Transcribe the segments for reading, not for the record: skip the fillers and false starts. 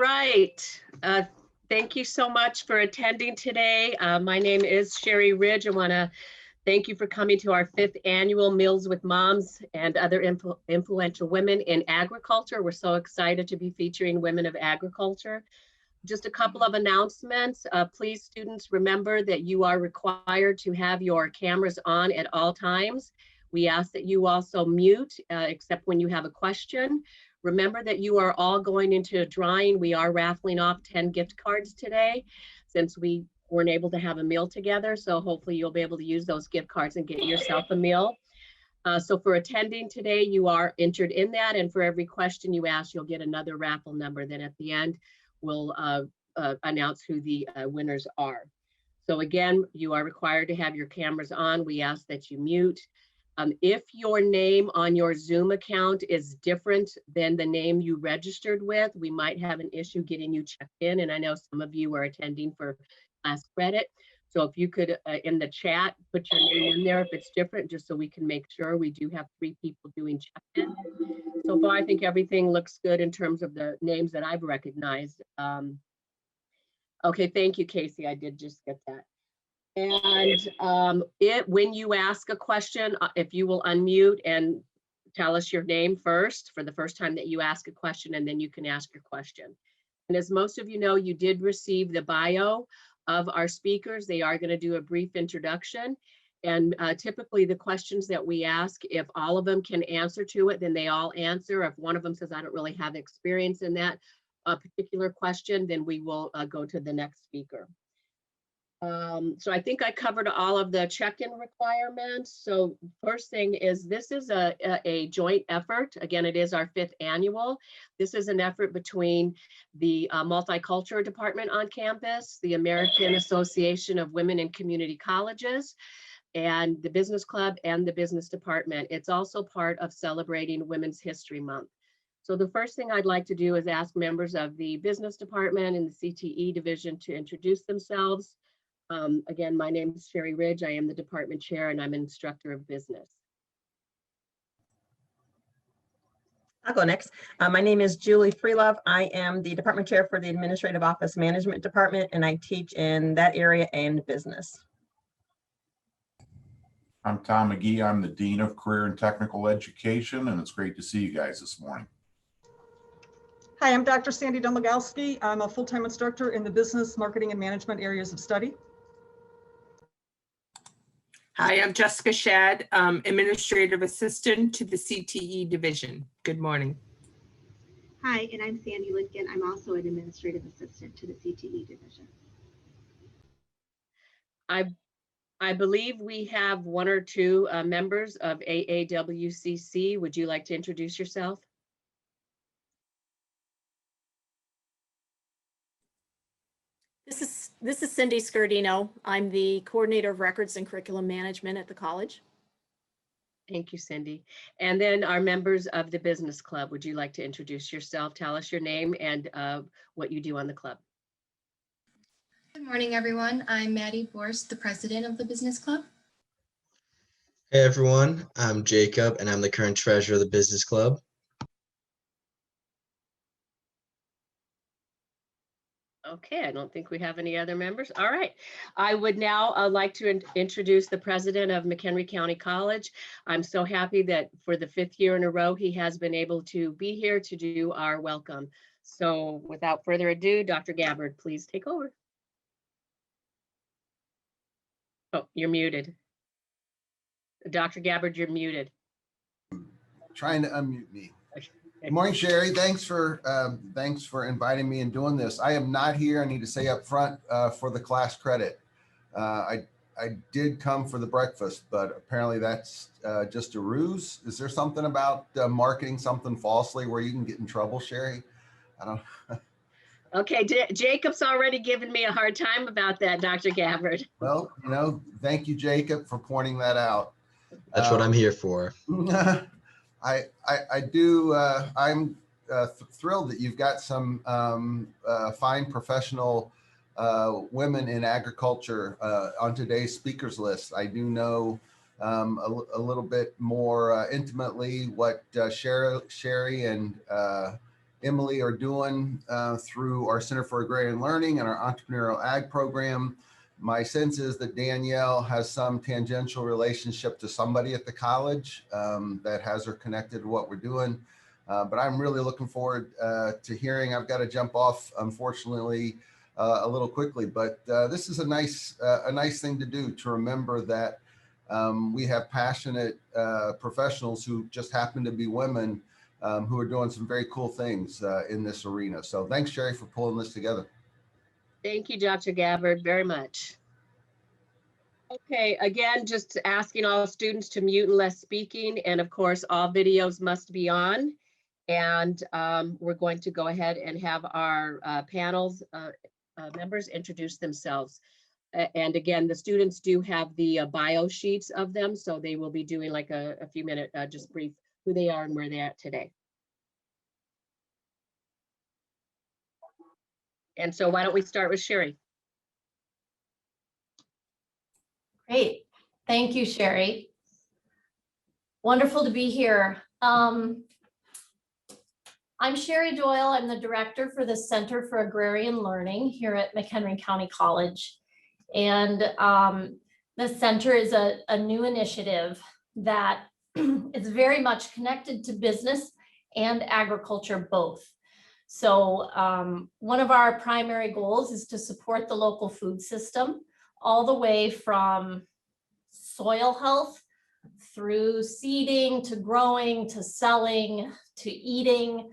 right. Thank you so much for attending today. My name is Sherry Ridge. I want to thank you for coming to our 5th annual Meals with Moms and other influential women in agriculture. We're so excited to be featuring women of agriculture. Just a couple of announcements. Please, students, remember that you are required to have your cameras on at all times. We ask that you also mute, except when you have a question. Remember that you are all going into a drawing. We are raffling off 10 gift cards today since we weren't able to have a meal together. So hopefully you'll be able to use those gift cards and get yourself a meal. So for attending today, you are entered in that. And for every question you ask, you'll get another raffle number. Then at the end, we'll announce who the winners are. So again, you are required to have your cameras on. We ask that you mute. If your name on your Zoom account is different than the name you registered with, we might have an issue getting you checked in. And I know some of you are attending for class credit. So if you could, in the chat, put your name in there if it's different, just so we can make sure. We do have 3 people doing check-in. So far, I think everything looks good in terms of the names that I've recognized. Okay, thank you, Casey. I did just get that. And when you ask a question, if you will unmute and tell us your name first for the first time that you ask a question, and then you can ask your question. And as most of you know, you did receive the bio of our speakers. They are going to do a brief introduction. And typically the questions that we ask, if all of them can answer to it, then they all answer. If one of them says, I don't really have experience in that particular question, then we will go to the next speaker. So I think I covered all of the check-in requirements. So first thing is, this is a joint effort. Again, it is our 5th annual. This is an effort between the Multicultural Department on campus, the American Association of Women in Community Colleges, and the Business Club and the Business Department. It's also part of celebrating Women's History Month. So the first thing I'd like to do is ask members of the Business Department and the CTE division to introduce themselves. Again, my name is Sherry Ridge. I am the department chair and I'm an instructor of business. I'll go next. My name is Julie Freelove. I am the department chair for the Administrative Office Management Department, and I teach in that area and business. I'm Tom McGee. I'm the Dean of Career and Technical Education, and it's great to see you guys this morning. Hi, I'm Dr. Sandy Domagowski. I'm a full-time instructor in the business, marketing, and management areas of study. Hi, I'm Jessica Shad, administrative assistant to the CTE division. Good morning. Hi, and I'm Sandy Lincoln. I'm also an administrative assistant to the CTE division. I believe we have 1 or 2 members of AAWCC. Would you like to introduce yourself? This is Cindy Scardino. I'm the coordinator of records and curriculum management at the college. Thank you, Cindy. And then our members of the Business Club, would you like to introduce yourself? Tell us your name and what you do on the club. Good morning, everyone. I'm Maddie Borst, the president of the Business Club. Hey, everyone. I'm Jacob, and I'm the current treasurer of the Business Club. Okay, I don't think we have any other members. All right. I would now like to introduce the president of McHenry County College. I'm so happy that for the 5th year in a row, he has been able to be here to do our welcome. So without further ado, Dr. Gabbard, please take over. Oh, you're muted. Dr. Gabbard, you're muted. Trying to unmute me. Good morning, Sherry. Thanks for inviting me and doing this. I am not here. I need to say up front for the class credit. I did come for the breakfast, but apparently that's just a ruse. Is there something about marketing something falsely where you can get in trouble, Sherry? I don't. Okay, Jacob's already given me a hard time about that, Dr. Gabbard. Well, you know, thank you, Jacob, for pointing that out. That's what I'm here for. I do. I'm thrilled that you've got some fine professional women in agriculture on today's speakers list. I do know a little bit more intimately what Sherry and Emily are doing through our Center for Agrarian Learning and our Entrepreneurial Ag program. My sense is that Danielle has some tangential relationship to somebody at the college that has her connected to what we're doing. But I'm really looking forward to hearing. I've got to jump off, unfortunately, a little quickly, but this is a nice thing to do, to remember that we have passionate professionals who just happen to be women who are doing some very cool things in this arena. So thanks, Sherry, for pulling this together. Thank you, Dr. Gabbard, very much. Okay, again, just asking all students to mute unless speaking, and of course, all videos must be on. And we're going to go ahead and have our panels members introduce themselves. And again, the students do have the bio sheets of them, so they will be doing like a few minute, just brief who they are and where they're at today. And so why don't we start with Sherry? Great. Thank you, Sherry. Wonderful to be here. I'm Sherry Doyle. I'm the director for the Center for Agrarian Learning here at McHenry County College. And the center is a new initiative that is very much connected to business and agriculture both. So one of our primary goals is to support the local food system all the way from soil health through seeding to growing to selling to eating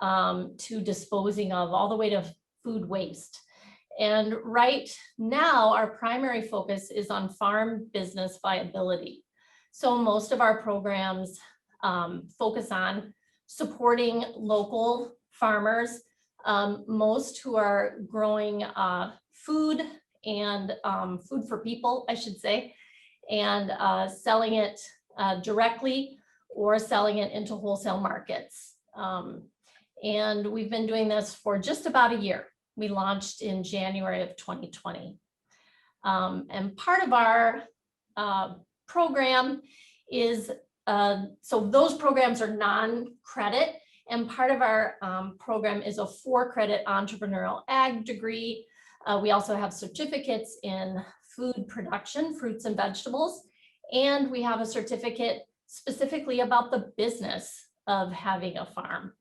to disposing of, all the way to food waste. And right now, our primary focus is on farm business viability. So most of our programs focus on supporting local farmers, most who are growing food and food for people, I should say, and selling it directly or selling it into wholesale markets. And we've been doing this for just about a year. We launched in January of 2020. And part of our program is, so those programs are non-credit, and part of our program is a 4-credit entrepreneurial ag degree. We also have certificates in food production, fruits and vegetables, and we have a certificate specifically about the business of having a farm.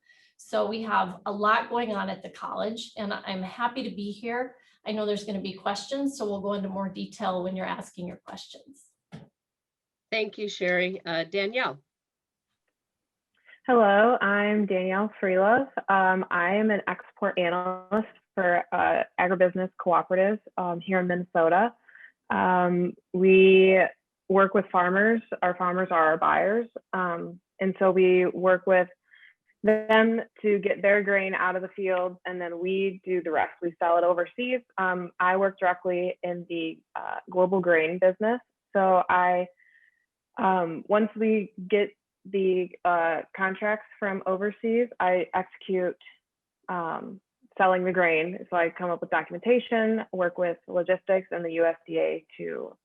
So we have a lot going on at the college, and I'm happy to be here. I know there's going to be questions, so we'll go into more detail when you're asking your questions. Thank you, Sherry. Danielle. Hello, I'm Danielle Freelove. I am an export analyst for Agribusiness Cooperative here in Minnesota. We work with farmers. Our farmers are our buyers. And so we work with them to get their grain out of the field, and then we do the rest. We sell it overseas. I work directly in the global grain business. So once we get the contracts from overseas, I execute selling the grain. So I come up with documentation, work with logistics and the USDA to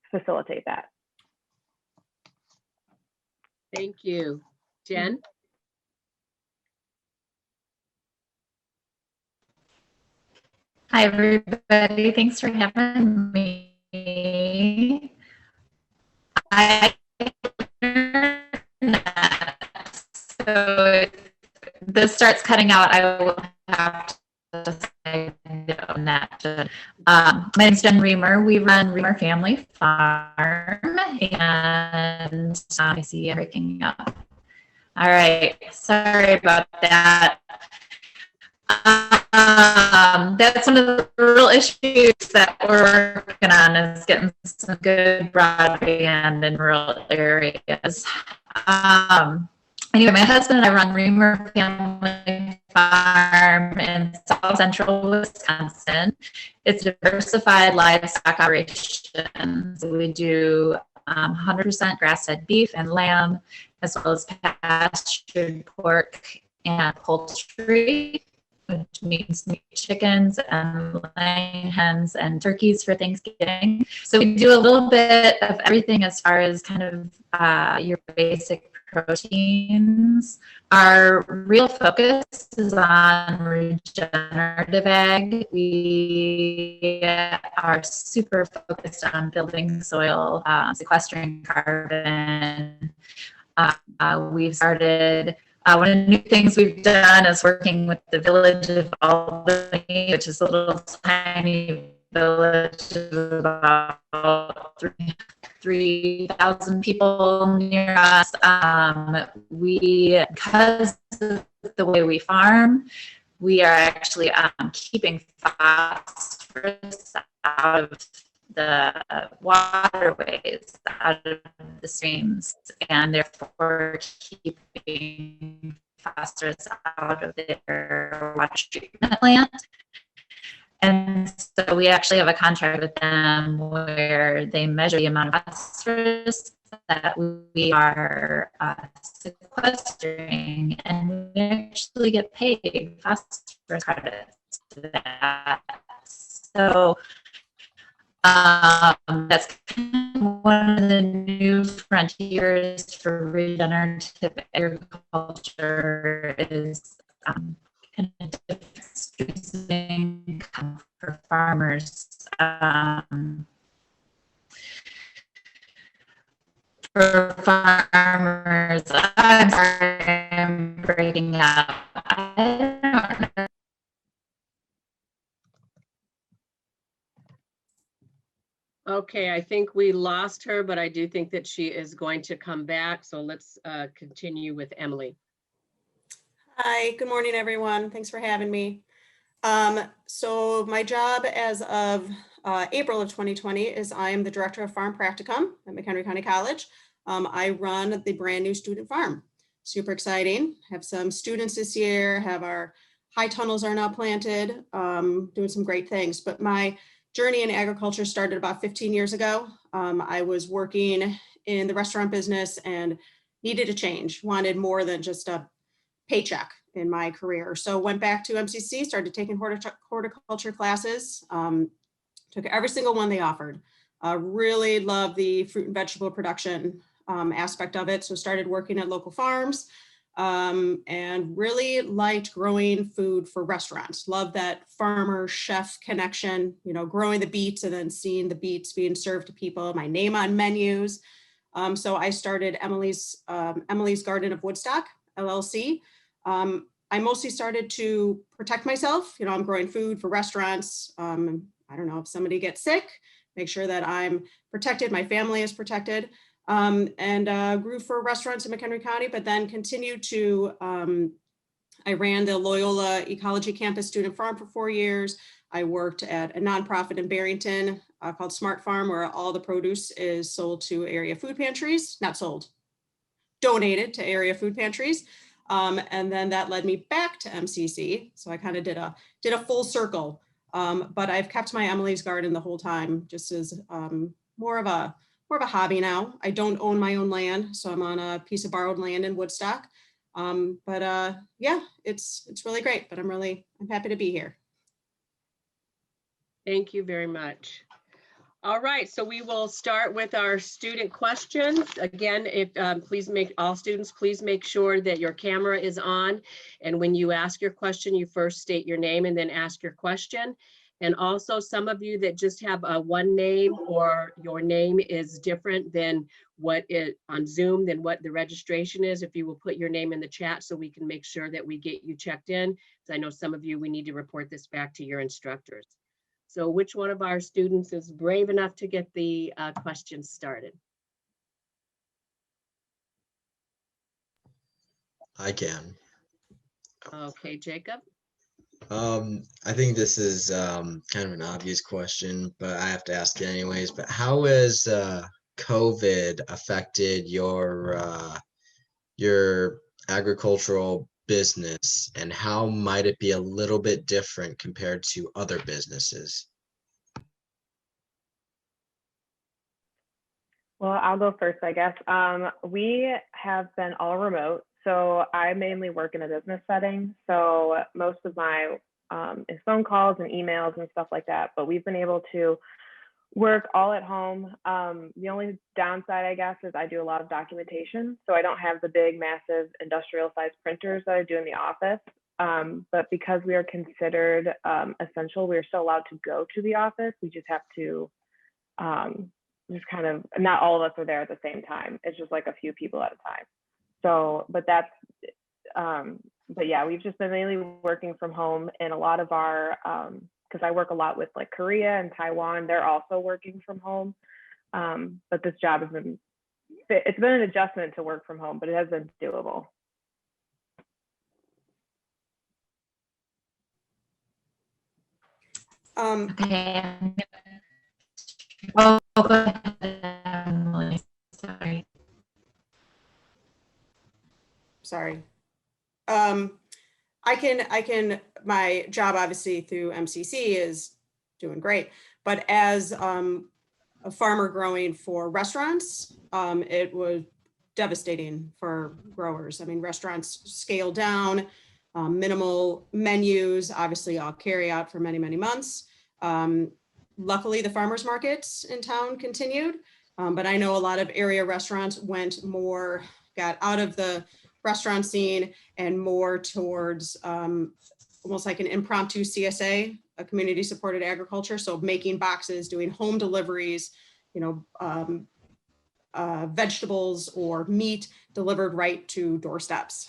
facilitate that. Thank you. Jen? Hi, everybody. Thanks for having me. So if this starts cutting out, I will have to say no on that. My name is Jen Reamer. We run Reamer Family Farm, and I see you breaking up. All right, sorry about that. That's one of the real issues that we're working on, is getting some good broadband in rural areas. Anyway, my husband and I run Reamer Family Farm in South Central Wisconsin. It's a diversified livestock operation. So we do 100% grass-fed beef and lamb, as well as pastured pork and poultry, which means chickens and laying hens and turkeys for Thanksgiving. So we do a little bit of everything as far as kind of your basic proteins. Our real focus is on regenerative ag. We are super focused on building soil, sequestering carbon. We've started, one of the new things we've done is working with the village of Albany, which is a little tiny village of about 3,000 people near us. Because of the way we farm, we are actually keeping phosphorus out of the waterways, out of the streams, and therefore keeping phosphorus out of their water treatment plant. And so we actually have a contract with them where they measure the amount of phosphorus that we are sequestering, and we actually get paid phosphorus credits for that. So that's kind of one of the new frontiers for regenerative agriculture is kind of different income for farmers. I'm sorry, I'm breaking up. I don't know. Okay, I think we lost her, but I do think that she is going to come back. So let's continue with Emily. Hi, good morning, everyone. Thanks for having me. So my job as of April of 2020 is I am the Director of Farm Practicum at McHenry County College. I run the brand new student farm. Super exciting. Have some students this year, have our high tunnels are now planted, doing some great things. But my journey in agriculture started about 15 years ago. I was working in the restaurant business and needed a change, wanted more than just a paycheck in my career. So went back to MCC, started taking horticulture classes, took every single one they offered. Really loved the fruit and vegetable production aspect of it. So started working at local farms and really liked growing food for restaurants. Love that farmer chef connection, you know, growing the beets and then seeing the beets being served to people, my name on menus. So I started Emily's Garden of Woodstock, LLC. I mostly started to protect myself. You know, I'm growing food for restaurants. I don't know if somebody gets sick, make sure that I'm protected, my family is protected. And grew for restaurants in McHenry County, but then continued to, I ran the Loyola Ecology Campus Student Farm for 4 years. I worked at a nonprofit in Barrington called Smart Farm, where all the produce is sold to area food pantries, not sold, donated to area food pantries. And then that led me back to MCC. So I kind of did a full circle, but I've kept my Emily's Garden the whole time, just as more of a hobby now. I don't own my own land, so I'm on a piece of borrowed land in Woodstock. Yeah, it's really great, but I'm happy to be here. Thank you very much. All right, so we will start with our student questions. Again, if all students, please make sure that your camera is on. And when you ask your question, you first state your name and then ask your question. And also some of you that just have one name or your name is different than what it on Zoom than what the registration is. If you will put your name in the chat so we can make sure that we get you checked in. Because I know some of you, we need to report this back to your instructors. So which one of our students is brave enough to get the questions started? I can. Okay, Jacob. I think this is kind of an obvious question, but I have to ask it anyways. But how has COVID affected your agricultural business, and how might it be a little bit different compared to other businesses? Well, I'll go first, I guess. We have been all remote. So I mainly work in a business setting. So most of my is phone calls and emails and stuff like that. But we've been able to work all at home. The only downside, I guess, is I do a lot of documentation. So I don't have the big, massive industrial size printers that I do in the office. But because we are considered essential, we are still allowed to go to the office. We just have to just kind of, not all of us are there at the same time. It's just like a few people at a time. So, but that's, but yeah, we've just been mainly working from home, and a lot of our, because I work a lot with like Korea and Taiwan, they're also working from home. But this job has been, it's been an adjustment to work from home, but it has been doable. Okay. Oh, go ahead, Emily. Sorry. Sorry. My job obviously through MCC is doing great, but as a farmer growing for restaurants, it was devastating for growers. I mean, restaurants scaled down, minimal menus, obviously all carry out for many, many months. Luckily, the farmers markets in town continued, but I know a lot of area restaurants got out of the restaurant scene and more towards almost like an impromptu CSA, a community supported agriculture. So making boxes, doing home deliveries, vegetables or meat delivered right to doorsteps.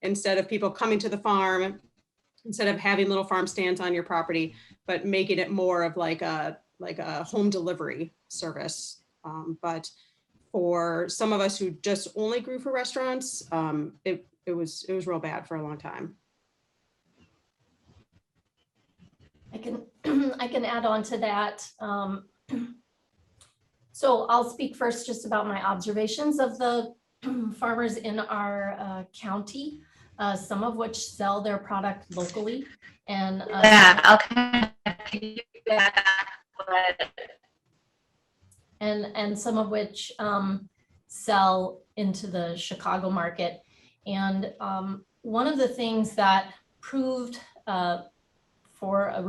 Instead of people coming to the farm, instead of having little farm stands on your property, but making it more of like a home delivery service. But for some of us who just only grew for restaurants, it was real bad for a long time. I can add on to that. So I'll speak first just about my observations of the farmers in our county, some of which sell their product locally, and I'll kind of piggyback and some of which sell into the Chicago market. And one of the things that proved for a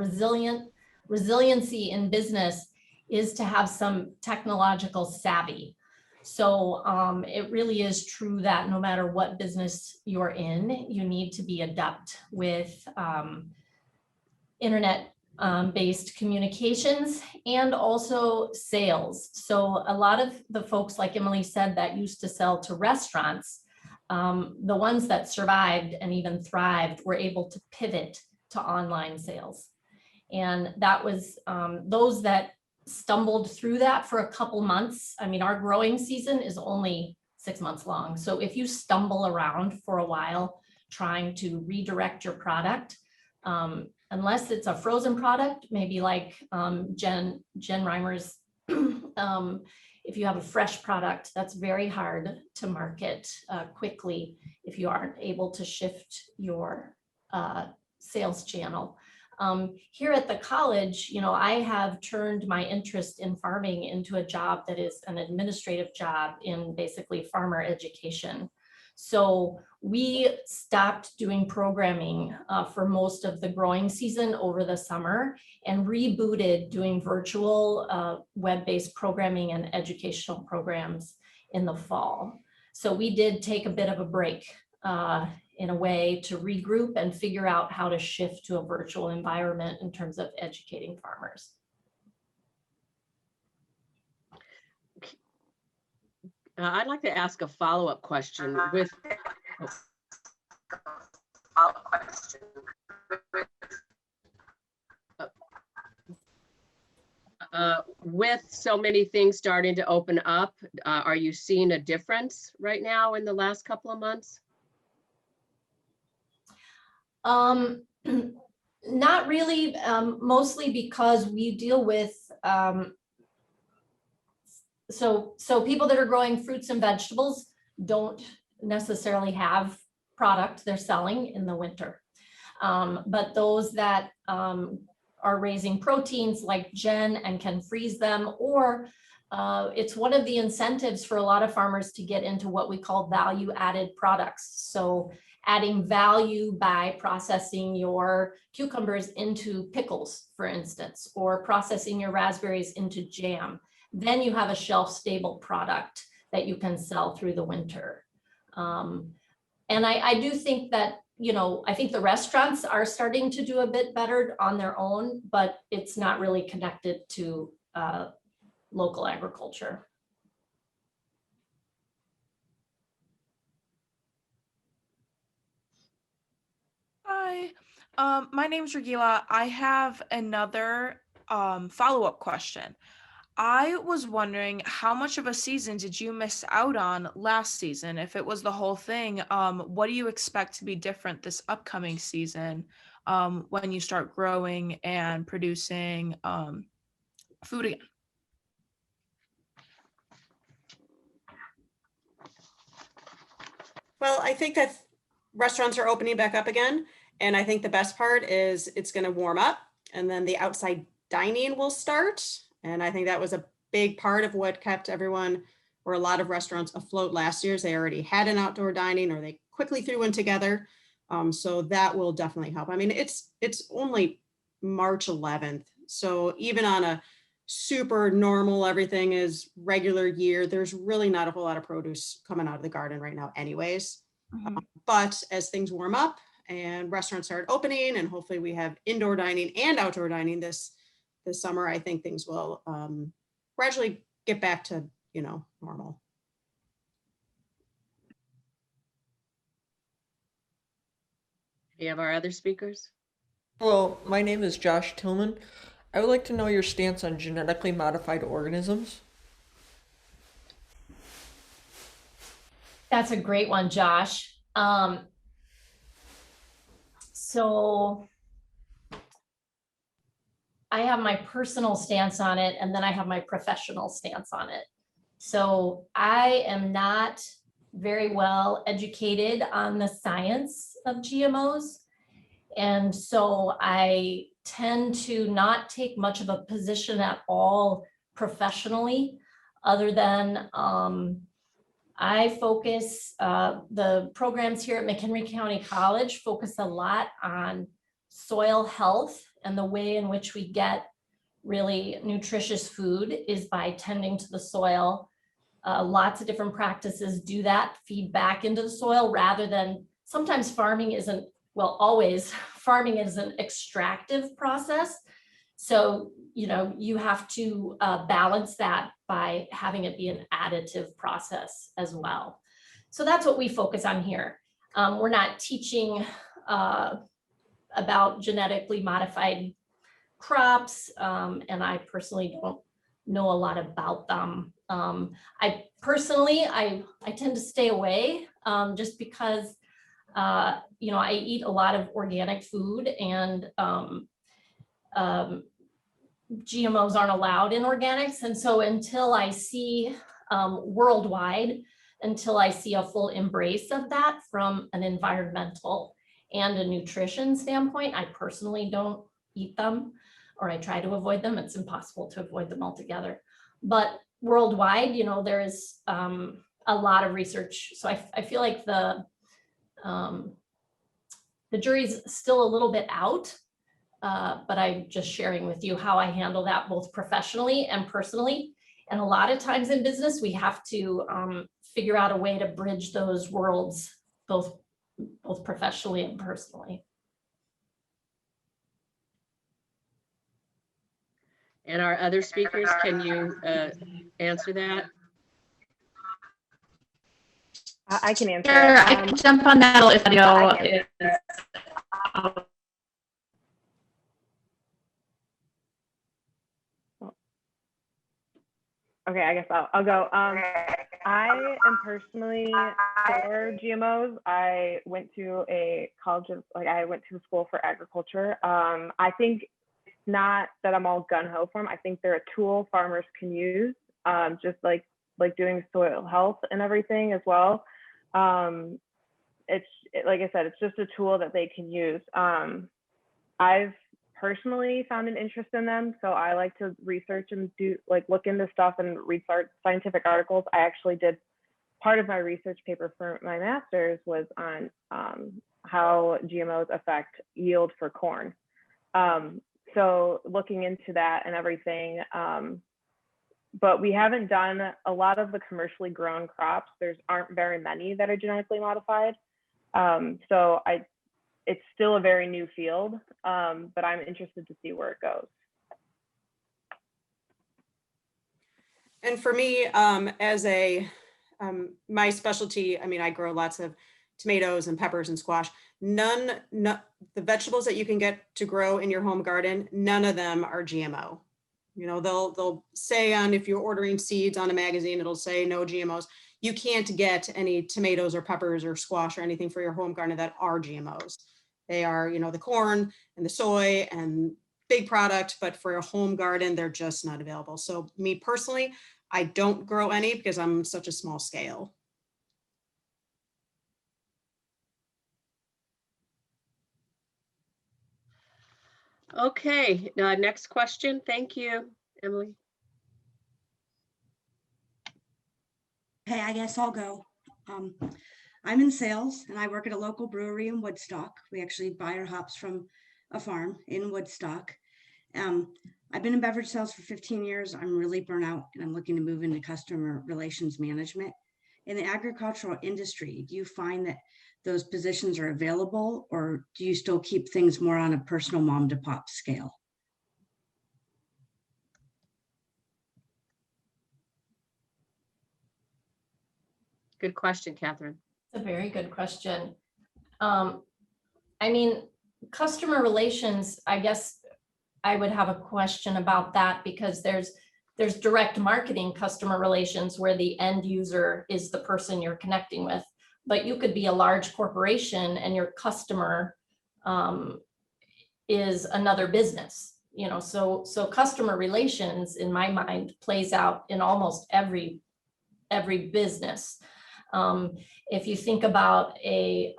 resiliency in business is to have some technological savvy. So it really is true that no matter what business you're in, you need to be adept with internet based communications and also sales. So a lot of the folks, like Emily said, that used to sell to restaurants, the ones that survived and even thrived were able to pivot to online sales. And that was those that stumbled through that for a couple months. I mean, our growing season is only 6 months long. So if you stumble around for a while trying to redirect your product, unless it's a frozen product, maybe like Jen Reimer's, if you have a fresh product, that's very hard to market quickly if you aren't able to shift your sales channel. Here at the college, I have turned my interest in farming into a job that is an administrative job in basically farmer education. So we stopped doing programming for most of the growing season over the summer and rebooted doing virtual web-based programming and educational programs in the fall. So we did take a bit of a break in a way to regroup and figure out how to shift to a virtual environment in terms of educating farmers. I'd like to ask a follow-up question with so many things starting to open up. Are you seeing a difference right now in the last couple of months? Not really, mostly because we deal with so people that are growing fruits and vegetables don't necessarily have product they're selling in the winter. But those that are raising proteins like Jen and can freeze them, or it's one of the incentives for a lot of farmers to get into what we call value added products. So adding value by processing your cucumbers into pickles, for instance, or processing your raspberries into jam. Then you have a shelf-stable product that you can sell through the winter. And I do think that, you know, I think the restaurants are starting to do a bit better on their own, but it's not really connected to local agriculture. Hi, my name's Regila. I have another follow-up question. I was wondering how much of a season did you miss out on last season? If it was the whole thing, what do you expect to be different this upcoming season when you start growing and producing food again? Well, I think that restaurants are opening back up again. And I think the best part is it's going to warm up and then the outside dining will start. And I think that was a big part of what kept everyone or a lot of restaurants afloat last year. They already had an outdoor dining or they quickly threw one together. So that will definitely help. I mean, it's only March 11th. So even on a super normal, everything is regular year, there's really not a whole lot of produce coming out of the garden right now anyways. But as things warm up and restaurants start opening and hopefully we have indoor dining and outdoor dining this summer, I think things will gradually get back to, you know, normal. Do you have our other speakers? Hello, my name is Josh Tillman. I would like to know your stance on genetically modified organisms. That's a great one, Josh. So I have my personal stance on it, and then I have my professional stance on it. So I am not very well educated on the science of GMOs. And so I tend to not take much of a position at all professionally, other than I focus, the programs here at McHenry County College focus a lot on soil health, and the way in which we get really nutritious food is by tending to the soil. Lots of different practices do that, feed back into the soil, rather than, sometimes farming isn't, well, always farming is an extractive process. So, you know, you have to balance that by having it be an additive process as well. So that's what we focus on here. We're not teaching about genetically modified crops, and I personally don't know a lot about them. I personally tend to stay away just because you know, I eat a lot of organic food, and GMOs aren't allowed in organics. And so until I see worldwide, until I see a full embrace of that from an environmental and a nutrition standpoint, I personally don't eat them, or I try to avoid them. It's impossible to avoid them altogether. But worldwide, you know, there is a lot of research. So I feel like the jury's still a little bit out, but I'm just sharing with you how I handle that both professionally and personally. And a lot of times in business, we have to figure out a way to bridge those worlds, both professionally and personally. And our other speakers, can you answer that? I can answer. Sure, I can jump on that if video is. Okay, I guess I'll go. I am personally for GMOs. I went to a college of, I went to school for agriculture. I think it's not that I'm all gung-ho for them. I think they're a tool farmers can use, just like doing soil health and everything as well. It's like I said, it's just a tool that they can use. I've personally found an interest in them, so I like to research and look into stuff and read scientific articles. I actually did part of my research paper for my master's was on how GMOs affect yield for corn. So looking into that and everything, but we haven't done a lot of the commercially grown crops. Aren't very many that are genetically modified. So it's still a very new field, but I'm interested to see where it goes. And for me, my specialty, I mean, I grow lots of tomatoes and peppers and squash. The vegetables that you can get to grow in your home garden, none of them are GMO. You know, they'll say if you're ordering seeds on a magazine, it'll say no GMOs. You can't get any tomatoes or peppers or squash or anything for your home garden that are GMOs. They are, the corn and the soy and big product, but for a home garden, they're just not available. So me personally, I don't grow any because I'm such a small scale. Okay, next question. Thank you, Emily. Hey, I guess I'll go. I'm in sales and I work at a local brewery in Woodstock. We actually buy our hops from a farm in Woodstock. I've been in beverage sales for 15 years. I'm really burnt out and I'm looking to move into customer relations management. In the agricultural industry, do you find that those positions are available, or do you still keep things more on a personal mom to pop scale? Good question, Catherine. It's a very good question. I mean, customer relations, I guess I would have a question about that, because there's direct marketing customer relations where the end user is the person you're connecting with, but you could be a large corporation and your customer is another business, so customer relations in my mind plays out in almost every business. If you think about an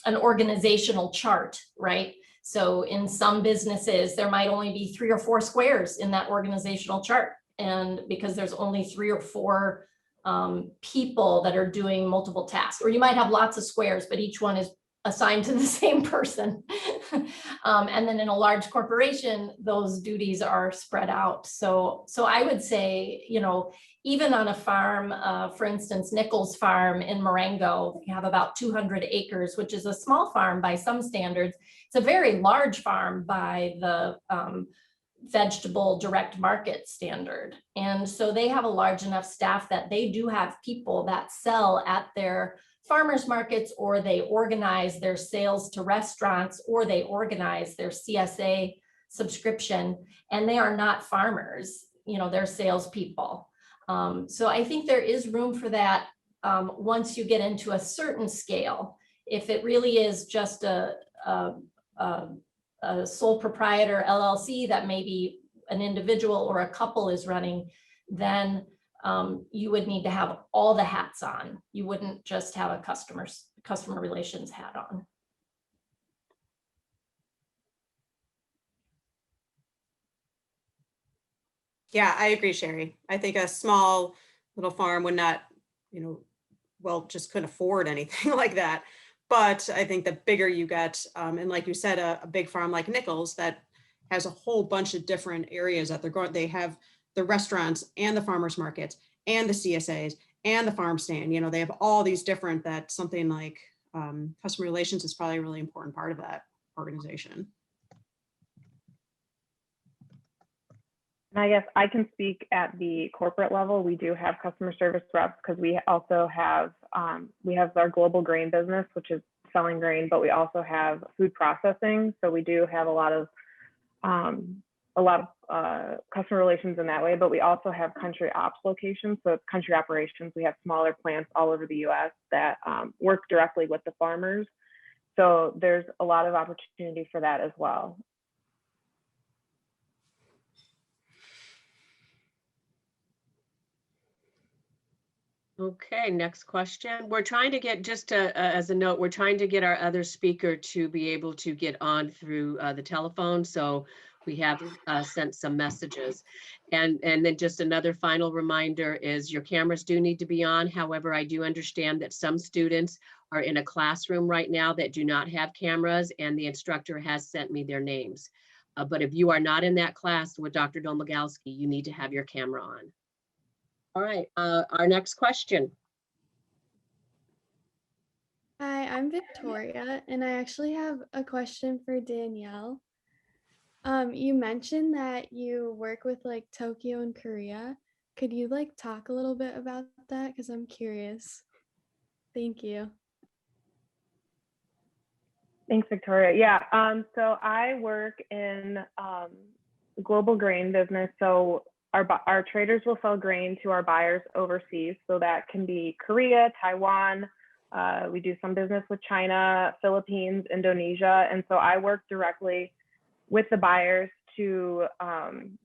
organizational chart, right? So in some businesses, there might only be 3 or 4 squares in that organizational chart. And because there's only 3 or 4 people that are doing multiple tasks, or you might have lots of squares, but each one is assigned to the same person. And then in a large corporation, those duties are spread out. So I would say, even on a farm, for instance, Nichols Farm in Marengo, you have about 200 acres, which is a small farm by some standards. It's a very large farm by the vegetable direct market standard. And so they have a large enough staff that they do have people that sell at their farmers markets, or they organize their sales to restaurants, or they organize their CSA subscription, and they are not farmers, they're salespeople. So I think there is room for that once you get into a certain scale. If it really is just a sole proprietor LLC that maybe an individual or a couple is running, then you would need to have all the hats on. You wouldn't just have a customer relations hat on. Yeah, I agree, Sherry. I think a small little farm would not, just couldn't afford anything like that. But I think the bigger you get, and like you said, a big farm like Nichols that has a whole bunch of different areas that they're going, they have the restaurants and the farmers markets and the CSAs and the farm stand, they have all these different, that something like customer relations is probably a really important part of that organization. And I guess I can speak at the corporate level. We do have customer service reps because we also have our global grain business, which is selling grain, but we also have food processing. So we do have a lot of customer relations in that way, but we also have country ops locations. So it's country operations. We have smaller plants all over the US that work directly with the farmers. So there's a lot of opportunity for that as well. Okay, next question. We're trying to get, as a note, we're trying to get our other speaker to be able to get on through the telephone. So we have sent some messages. And then just another final reminder is your cameras do need to be on. However, I do understand that some students are in a classroom right now that do not have cameras, and the instructor has sent me their names. But if you are not in that class with Dr. Domagalski, you need to have your camera on. All right, our next question. Hi, I'm Victoria, and I actually have a question for Danielle. You mentioned that you work with like Tokyo and Korea. Could you like talk a little bit about that? Because I'm curious. Thank you. Thanks, Victoria. Yeah, so I work in global grain business. So our traders will sell grain to our buyers overseas. So that can be Korea, Taiwan. We do some business with China, Philippines, Indonesia. And so I work directly with the buyers to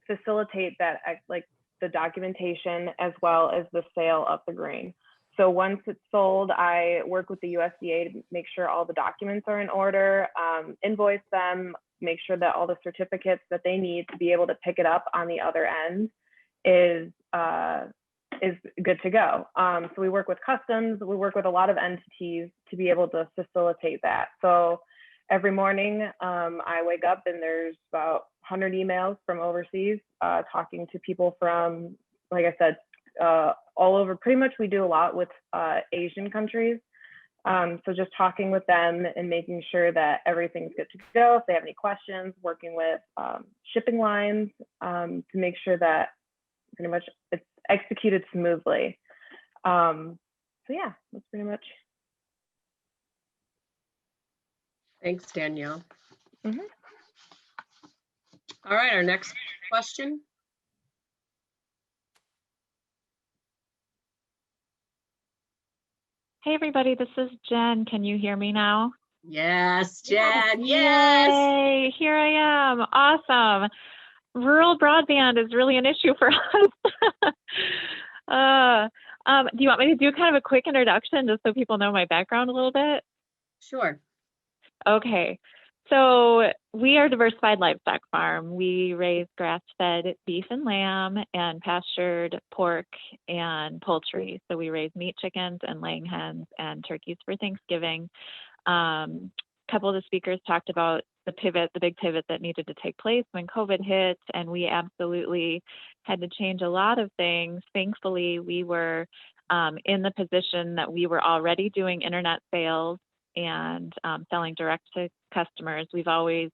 facilitate that, like the documentation as well as the sale of the grain. So once it's sold, I work with the USDA to make sure all the documents are in order, invoice them, make sure that all the certificates that they need to be able to pick it up on the other end is good to go. So we work with customs, we work with a lot of entities to be able to facilitate that. So every morning I wake up and there's about 100 emails from overseas, talking to people from, like I said, all over. Pretty much we do a lot with Asian countries. So just talking with them and making sure that everything's good to go. If they have any questions, working with shipping lines to make sure that pretty much it's executed smoothly. So yeah, that's pretty much. Thanks, Danielle. Mm-hmm. All right, our next question. Hey, everybody, this is Jen. Can you hear me now? Yes, Jen, yes. Yay, here I am. Awesome. Rural broadband is really an issue for us. Do you want me to do kind of a quick introduction just so people know my background a little bit? Sure. Okay. So we are a diversified livestock farm. We raise grass-fed beef and lamb and pastured pork and poultry. So we raise meat chickens and laying hens and turkeys for Thanksgiving. A couple of the speakers talked about the big pivot that needed to take place when COVID hit, and we absolutely had to change a lot of things. Thankfully, we were in the position that we were already doing internet sales and selling direct to customers. We've always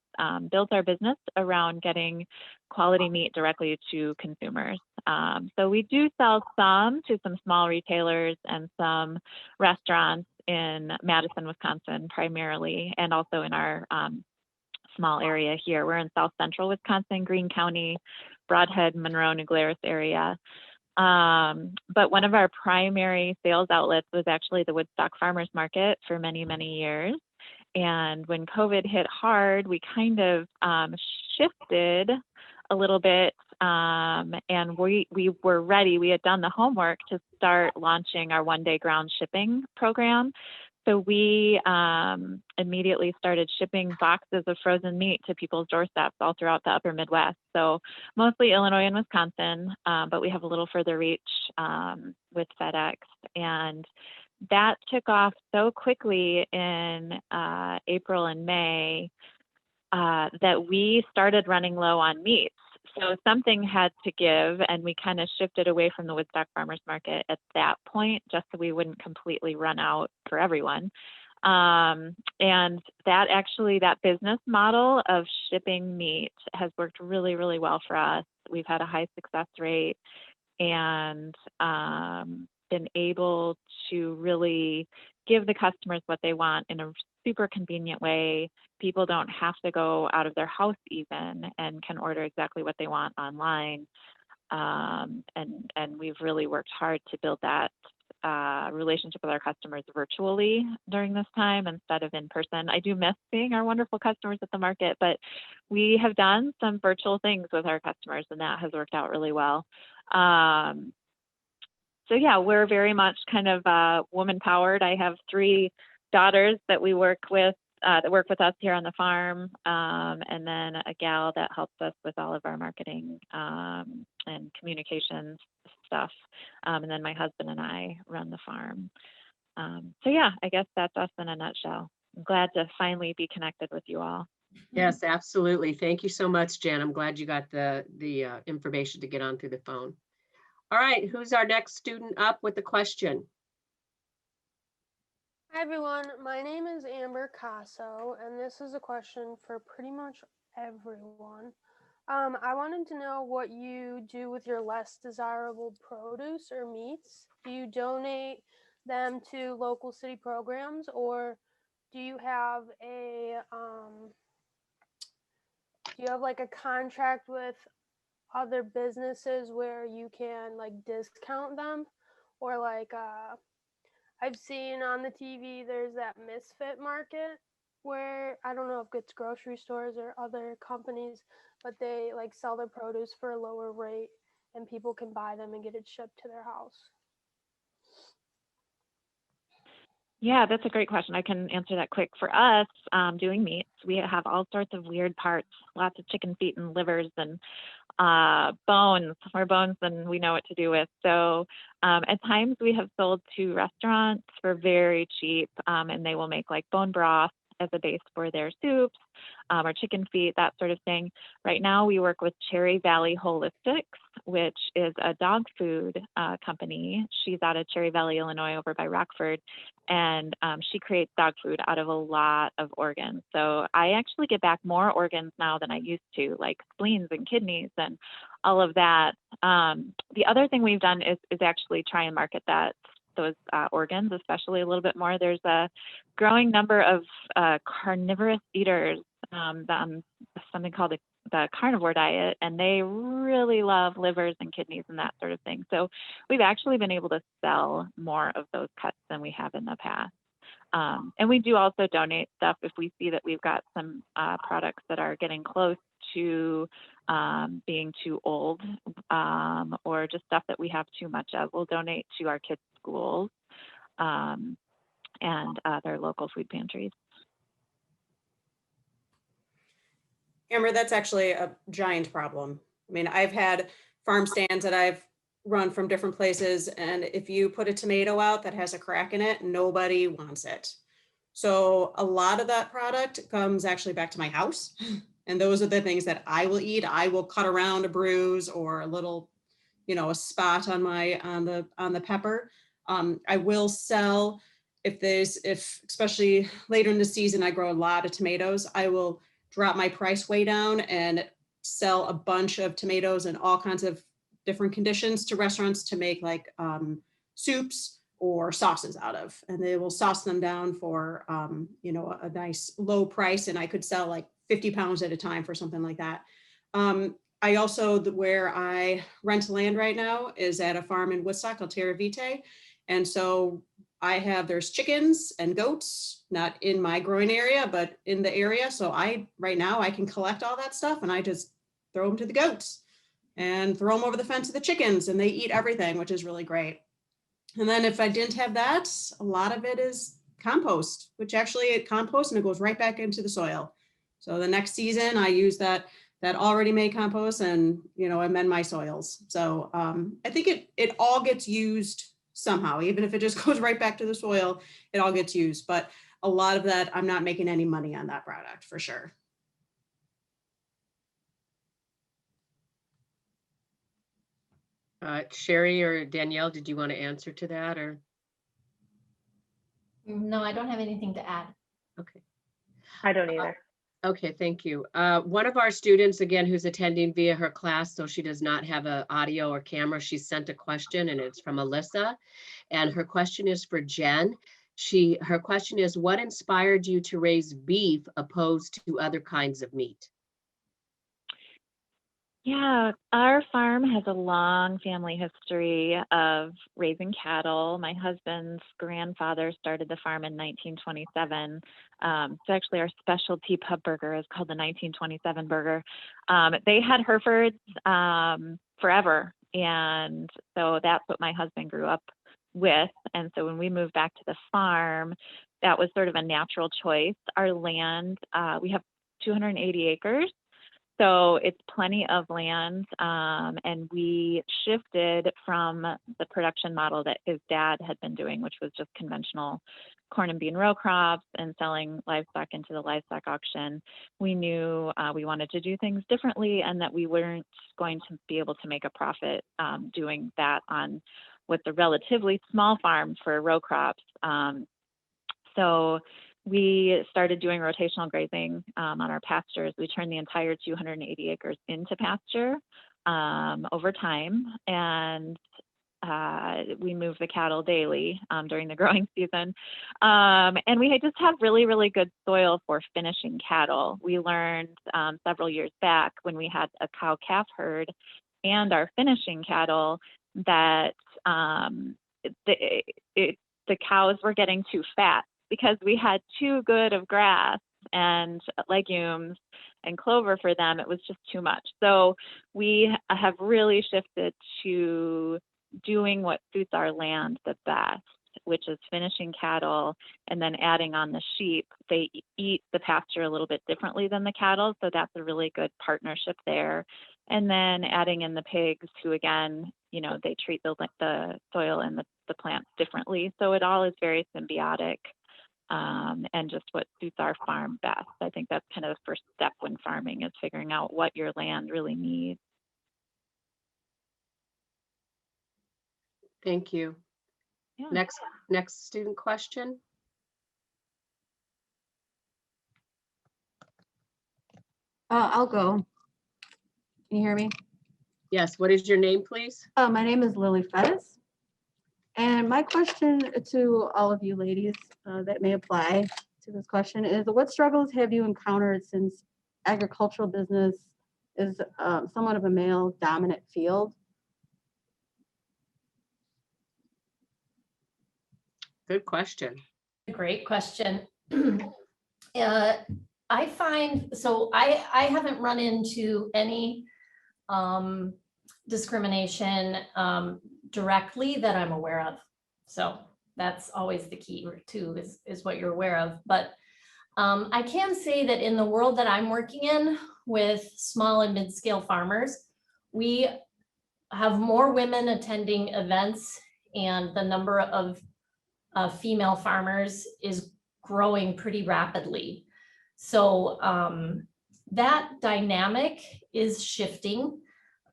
built our business around getting quality meat directly to consumers. So we do sell some to some small retailers and some restaurants in Madison, Wisconsin, primarily, and also in our small area here. We're in South Central Wisconsin, Greene County, Brodhead, Monroe, New Glarus area. But one of our primary sales outlets was actually the Woodstock Farmers Market for many, many years. And when COVID hit hard, we kind of shifted a little bit, and we were ready. We had done the homework to start launching our one-day ground shipping program. So we immediately started shipping boxes of frozen meat to people's doorsteps all throughout the upper Midwest. So mostly Illinois and Wisconsin, but we have a little further reach with FedEx. And that took off so quickly in April and May that we started running low on meats. So something had to give, and we kind of shifted away from the Woodstock Farmers Market at that point, just so we wouldn't completely run out for everyone. And that business model of shipping meat has worked really, really well for us. We've had a high success rate and been able to really give the customers what they want in a super convenient way. People don't have to go out of their house even and can order exactly what they want online. And we've really worked hard to build that relationship with our customers virtually during this time instead of in person. I do miss seeing our wonderful customers at the market, but we have done some virtual things with our customers, and that has worked out really well. So yeah, we're very much kind of woman powered. I have 3 daughters that we work with that work with us here on the farm, and then a gal that helps us with all of our marketing and communications stuff. And then my husband and I run the farm. So yeah, I guess that's us in a nutshell. I'm glad to finally be connected with you all. Yes, absolutely. Thank you so much, Jen. I'm glad you got the information to get on through the phone. All right, who's our next student up with the question? Hi everyone, my name is Amber Casso, and this is a question for pretty much everyone. I wanted to know what you do with your less desirable produce or meats. Do you donate them to local city programs, or do you have like a contract with other businesses where you can like discount them, or like I've seen on the TV there's that Misfit Market where I don't know if it's grocery stores or other companies, but they like sell their produce for a lower rate and people can buy them and get it shipped to their house. Yeah, that's a great question. I can answer that quick. For us, doing meats, we have all sorts of weird parts, lots of chicken feet and livers and bones, more bones than we know what to do with. So at times we have sold to restaurants for very cheap, and they will make like bone broth as a base for their soups, or chicken feet, that sort of thing. Right now we work with Cherry Valley Holistics, which is a dog food company. She's out of Cherry Valley, Illinois, over by Rockford, and she creates dog food out of a lot of organs. So I actually get back more organs now than I used to, like spleens and kidneys and all of that. The other thing we've done is actually try and market those organs, especially a little bit more. There's a growing number of carnivorous eaters, something called the carnivore diet, and they really love livers and kidneys and that sort of thing. So we've actually been able to sell more of those cuts than we have in the past. And we do also donate stuff if we see that we've got some products that are getting close to being too old, or just stuff that we have too much of. We'll donate to our kids' schools and their local food pantries. Amber, that's actually a giant problem. I mean, I've had farm stands that I've run from different places, and if you put a tomato out that has a crack in it, nobody wants it. So a lot of that product comes actually back to my house. And those are the things that I will eat. I will cut around a bruise or a little, a spot on the pepper. I will sell if especially later in the season, I grow a lot of tomatoes. I will drop my price way down and sell a bunch of tomatoes in all kinds of different conditions to restaurants to make like soups or sauces out of, and they will sauce them down for a nice low price, and I could sell like 50 pounds at a time for something like that. I also, where I rent land right now is at a farm in Woodstock called Terra Vitae, and so there's chickens and goats, not in my growing area, but in the area. So right now I can collect all that stuff and I just throw them to the goats and throw them over the fence to the chickens, and they eat everything, which is really great. And then if I didn't have that, a lot of it is compost, which actually it composts and it goes right back into the soil. So the next season I use that already made compost and, amend my soils. So I think it all gets used somehow, even if it just goes right back to the soil, it all gets used. But a lot of that, I'm not making any money on that product for sure. Sherry or Danielle, did you want to answer to that, or? No, I don't have anything to add. Okay. I don't either. Okay, thank you. One of our students, again, who's attending via her class, so she does not have an audio or camera, she sent a question, and it's from Alyssa. And her question is for Jen. Her question is, what inspired you to raise beef opposed to other kinds of meat? Yeah, our farm has a long family history of raising cattle. My husband's grandfather started the farm in 1927. So actually our specialty pub burger is called the 1927 burger. They had Herefords forever. And so that's what my husband grew up with. And so when we moved back to the farm, that was sort of a natural choice. Our land, we have 280 acres. So it's plenty of land, and we shifted from the production model that his dad had been doing, which was just conventional corn and bean row crops and selling livestock into the livestock auction. We knew we wanted to do things differently and that we weren't going to be able to make a profit doing that on what's a relatively small farm for row crops. So we started doing rotational grazing on our pastures. We turned the entire 280 acres into pasture over time, and we move the cattle daily during the growing season. And we just have really, really good soil for finishing cattle. We learned several years back when we had a cow-calf herd and our finishing cattle that the cows were getting too fat because we had too good of grass and legumes and clover for them. It was just too much. So we have really shifted to doing what suits our land the best, which is finishing cattle and then adding on the sheep. They eat the pasture a little bit differently than the cattle, so that's a really good partnership there. And then adding in the pigs, who again, they treat the soil and the plants differently. So it all is very symbiotic, and just what suits our farm best. I think that's kind of the first step when farming, is figuring out what your land really needs. Thank you. Yeah. Next student question. I'll go. Can you hear me? Yes, what is your name, please? My name is Lily Fettis. And my question to all of you ladies that may apply to this question is, what struggles have you encountered since agricultural business is somewhat of a male dominant field? Good question. Great question. I find, so I haven't run into any discrimination directly that I'm aware of. So that's always the key too, is what you're aware of. But I can say that in the world that I'm working in with small and mid-scale farmers, we have more women attending events, and the number of female farmers is growing pretty rapidly. So that dynamic is shifting.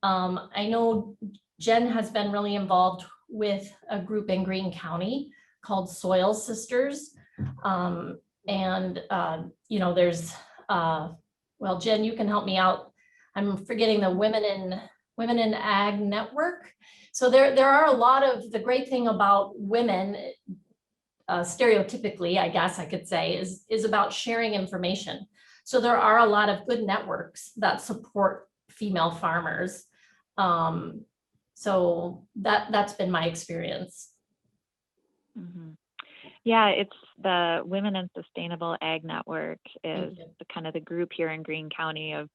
I know Jen has been really involved with a group in Greene County called Soil Sisters. There's, well, Jen, you can help me out. I'm forgetting the Women in Ag Network. So there are a lot of, the great thing about women, stereotypically, I guess I could say, is about sharing information. So there are a lot of good networks that support female farmers. So that's been my experience. Mm-hmm. Yeah, it's the Women in Sustainable Ag Network is kind of the group here in Greene County of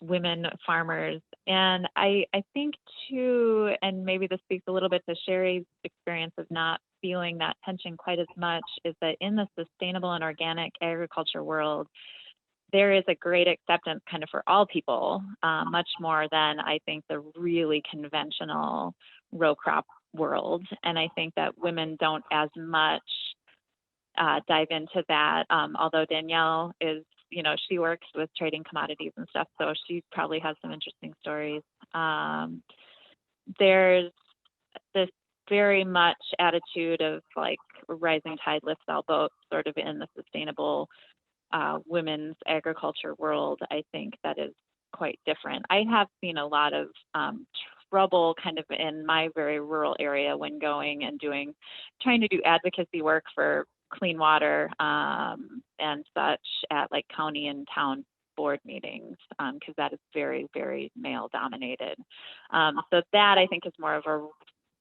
women farmers. And I think too, and maybe this speaks a little bit to Sherry's experience of not feeling that tension quite as much, is that in the sustainable and organic agriculture world, there is a great acceptance kind of for all people, much more than I think the really conventional row crop world. And I think that women don't as much dive into that, although Danielle is, she works with trading commodities and stuff, so she probably has some interesting stories. There's this very much attitude of like rising tide lifts all boats, sort of in the sustainable women's agriculture world. I think that is quite different. I have seen a lot of trouble kind of in my very rural area when going and trying to do advocacy work for clean water and such at like county and town board meetings, because that is very, very male dominated. So that I think is more of a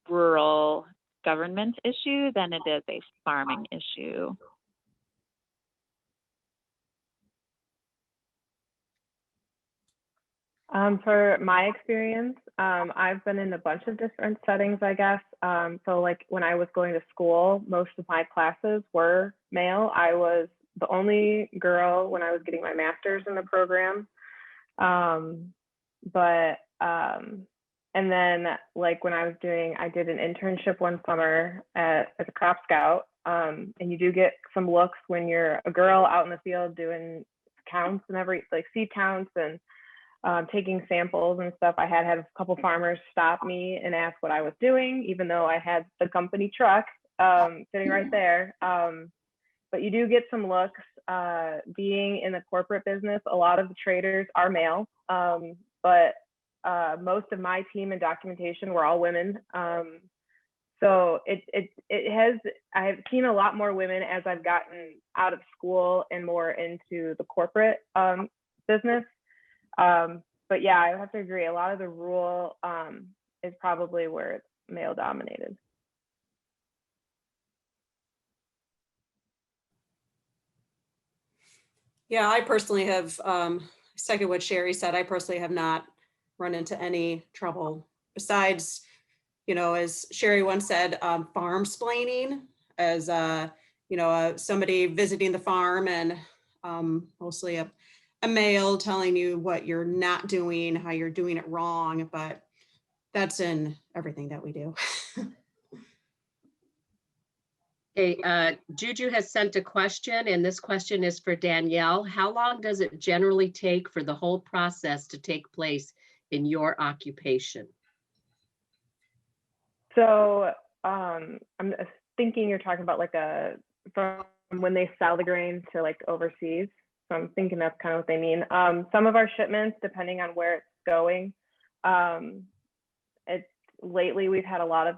rural government issue than it is a farming issue. For my experience, I've been in a bunch of different settings, I guess. So like when I was going to school, most of my classes were male. I was the only girl when I was getting my master's in the program. And then like when I did an internship one summer as a crop scout. And you do get some looks when you're a girl out in the field doing counts and like seed counts and taking samples and stuff. I had a couple farmers stop me and ask what I was doing, even though I had the company truck sitting right there. But you do get some looks. Being in the corporate business, a lot of the traders are male, but most of my team and documentation were all women. So I have seen a lot more women as I've gotten out of school and more into the corporate business. But yeah, I have to agree. A lot of the rural is probably where it's male dominated. Yeah, I personally have, second what Sherry said, I personally have not run into any trouble besides, as Sherry once said, farm splaining, as somebody visiting the farm and mostly a male telling you what you're not doing, how you're doing it wrong, but that's in everything that we do. Okay, Juju has sent a question, and this question is for Danielle. How long does it generally take for the whole process to take place in your occupation? So I'm thinking you're talking about like from when they sell the grain to like overseas. So I'm thinking that's kind of what they mean. Some of our shipments, depending on where it's going, lately we've had a lot of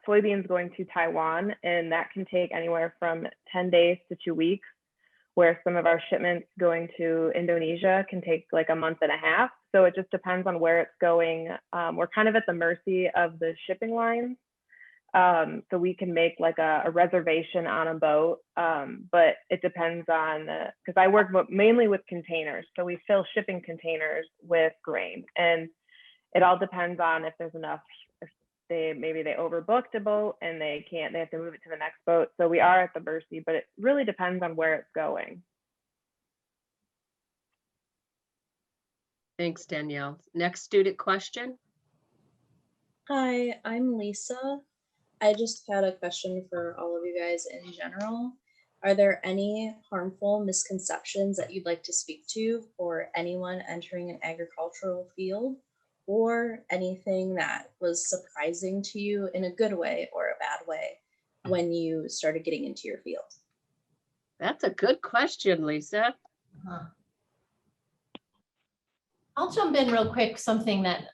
soybeans going to Taiwan, and that can take anywhere from 10 days to 2 weeks, where some of our shipments going to Indonesia can take like a month and a half. So it just depends on where it's going. We're kind of at the mercy of the shipping lines. So we can make like a reservation on a boat, but it depends on, because I work mainly with containers. So we fill shipping containers with grain, and it all depends on if there's enough, if maybe they overbooked a boat and they have to move it to the next boat. So we are at the mercy, but it really depends on where it's going. Thanks, Danielle. Next student question. Hi, I'm Lisa. I just had a question for all of you guys in general. Are there any harmful misconceptions that you'd like to speak to for anyone entering an agricultural field, or anything that was surprising to you in a good way or a bad way when you started getting into your field? That's a good question, Lisa. I'll jump in real quick, something that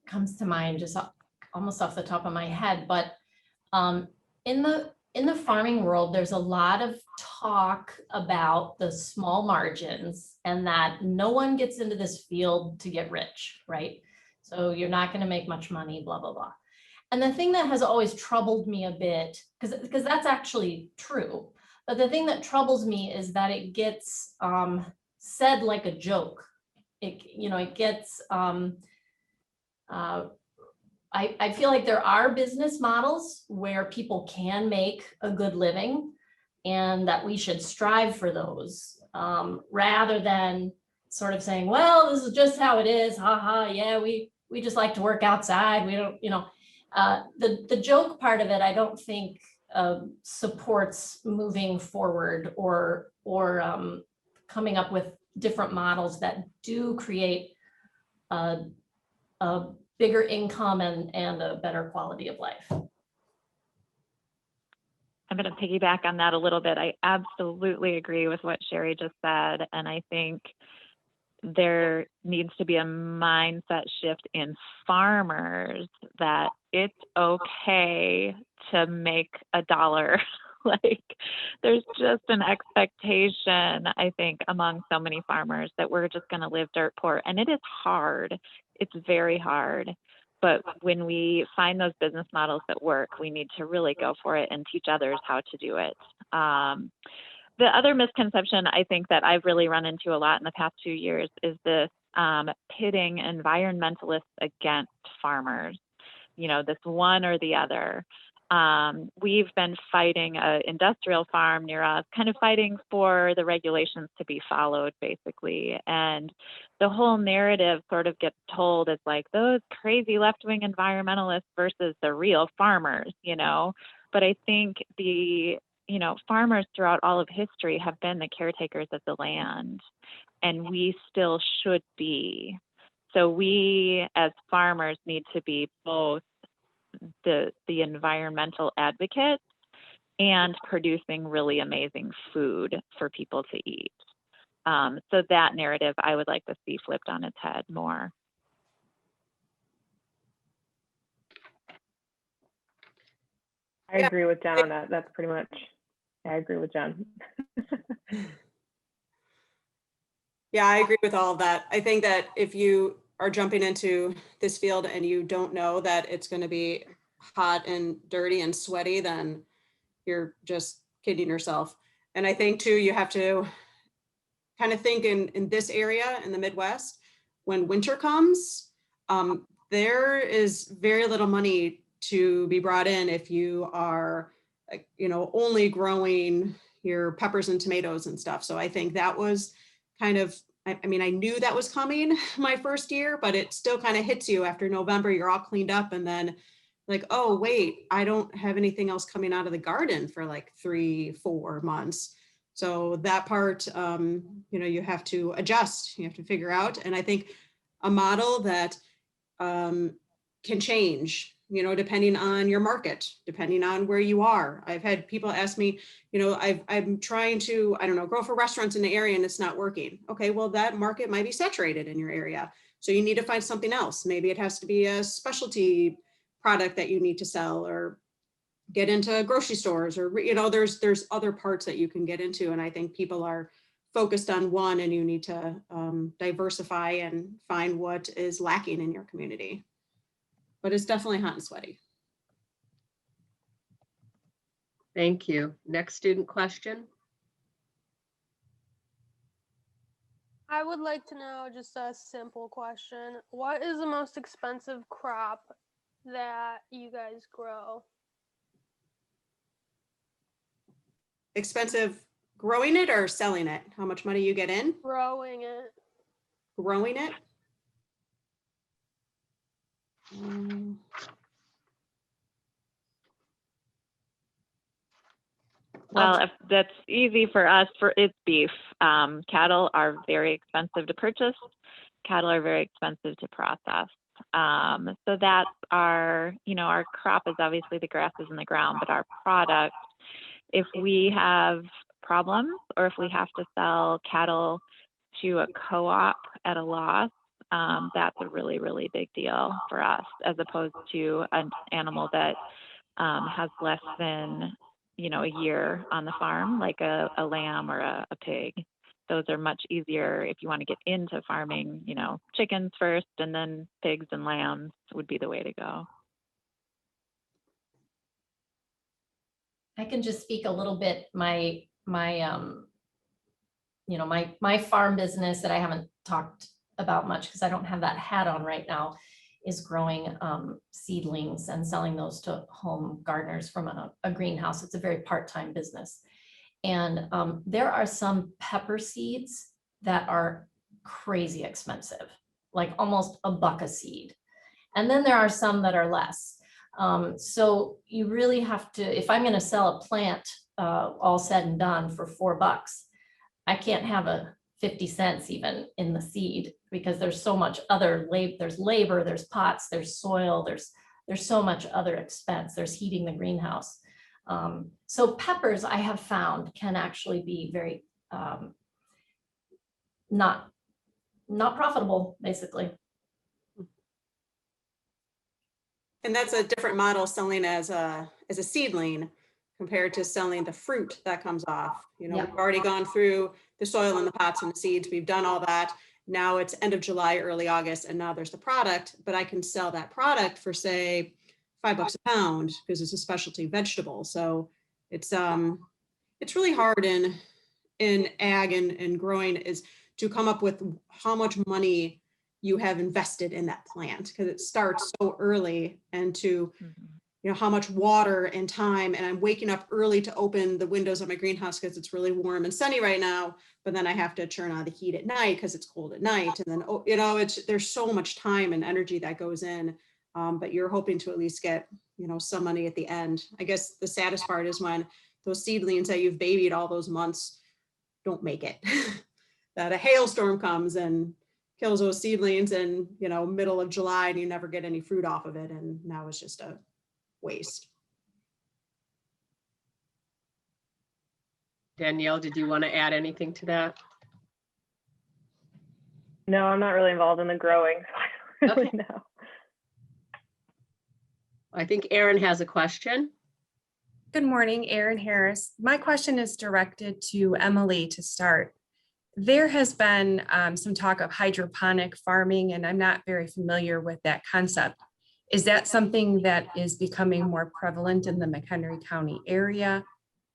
comes to mind just almost off the top of my head, but in the farming world, there's a lot of talk about the small margins and that no one gets into this field to get rich, right? So you're not going to make much money, blah, blah, blah. And the thing that has always troubled me a bit, because that's actually true, but the thing that troubles me is that it gets said like a joke. It gets, I feel like there are business models where people can make a good living and that we should strive for those, rather than sort of saying, well, this is just how it is. Yeah, we just like to work outside. We don't, the joke part of it, I don't think supports moving forward or coming up with different models that do create a bigger income and a better quality of life. I'm going to piggyback on that a little bit. I absolutely agree with what Sherry just said. And I think there needs to be a mindset shift in farmers that it's okay to make $1. Like there's just an expectation, I think, among so many farmers that we're just going to live dirt poor. And it is hard. It's very hard. But when we find those business models that work, we need to really go for it and teach others how to do it. The other misconception I think that I've really run into a lot in the past 2 years is this pitting environmentalists against farmers, this one or the other. We've been fighting an industrial farm near us, kind of fighting for the regulations to be followed, basically. And the whole narrative sort of gets told as like those crazy left-wing environmentalists versus the real farmers, But I think the, farmers throughout all of history have been the caretakers of the land, and we still should be. So we as farmers need to be both the environmental advocates and producing really amazing food for people to eat. So that narrative I would like to see flipped on its head more. I agree with Jen on that. That's pretty much, I agree with Jen. Yeah, I agree with all of that. I think that if you are jumping into this field and you don't know that it's going to be hot and dirty and sweaty, then you're just kidding yourself. And I think too, you have to kind of think in this area in the Midwest, when winter comes, there is very little money to be brought in if you are, only growing your peppers and tomatoes and stuff. So I think that was kind of, I knew that was coming my first year, but it still kind of hits you after November. You're all cleaned up and then like, oh, wait, I don't have anything else coming out of the garden for like 3-4 months. So that part, you have to adjust, you have to figure out. And I think a model that can change, depending on your market, depending on where you are. I've had people ask me, I'm trying to, grow for restaurants in the area and it's not working. Okay, well, that market might be saturated in your area. So you need to find something else. Maybe it has to be a specialty product that you need to sell, or get into grocery stores, or, there's other parts that you can get into. And I think people are focused on one, and you need to diversify and find what is lacking in your community. But it's definitely hot and sweaty. Thank you. Next student question. I would like to know just a simple question. What is the most expensive crop that you guys grow? Expensive growing it or selling it? How much money you get in? Growing it. Growing it? Well, if that's easy for us, it's beef. Cattle are very expensive to purchase. Cattle are very expensive to process. So that's our crop is obviously the grasses in the ground, but our product, if we have problems or if we have to sell cattle to a co-op at a loss, that's a really, really big deal for us, as opposed to an animal that has less than, a year on the farm, like a lamb or a pig. Those are much easier if you want to get into farming, chickens first and then pigs and lambs would be the way to go. I can just speak a little bit. My farm business that I haven't talked about much because I don't have that hat on right now is growing seedlings and selling those to home gardeners from a greenhouse. It's a very part-time business. And there are some pepper seeds that are crazy expensive, like almost $1 a seed. And then there are some that are less. So you really have to, if I'm gonna sell a plant all said and done for $4, I can't have a 50 cents even in the seed, because there's so much other there's labor, there's pots, there's soil, there's so much other expense, there's heating the greenhouse. So peppers, I have found, can actually be very not profitable, basically. And that's a different model, selling as a seedling compared to selling the fruit that comes off. We've already gone through the soil and the pots and the seeds. We've done all that. Now it's end of July, early August, and now there's the product, but I can sell that product for, say, $5 a pound because it's a specialty vegetable. So it's really hard in ag and growing is to come up with how much money you have invested in that plant, because it starts so early, and to, you know, how much water and time, and I'm waking up early to open the windows of my greenhouse because it's really warm and sunny right now, but then I have to turn on the heat at night because it's cold at night. And then, oh, you know, there's so much time and energy that goes in, but you're hoping to at least get, you know, some money at the end. I guess the saddest part is when those seedlings that you've babied all those months don't make it. That a hailstorm comes and kills those seedlings in, you know, middle of July, and you never get any fruit off of it. And now it's just a waste. Danielle, did you want to add anything to that? No, I'm not really involved in the growing, so I don't really know. I think Erin has a question. Good morning, Erin Harris. My question is directed to Emily to start. There has been some talk of hydroponic farming, and I'm not very familiar with that concept. Is that something that is becoming more prevalent in the McHenry County area?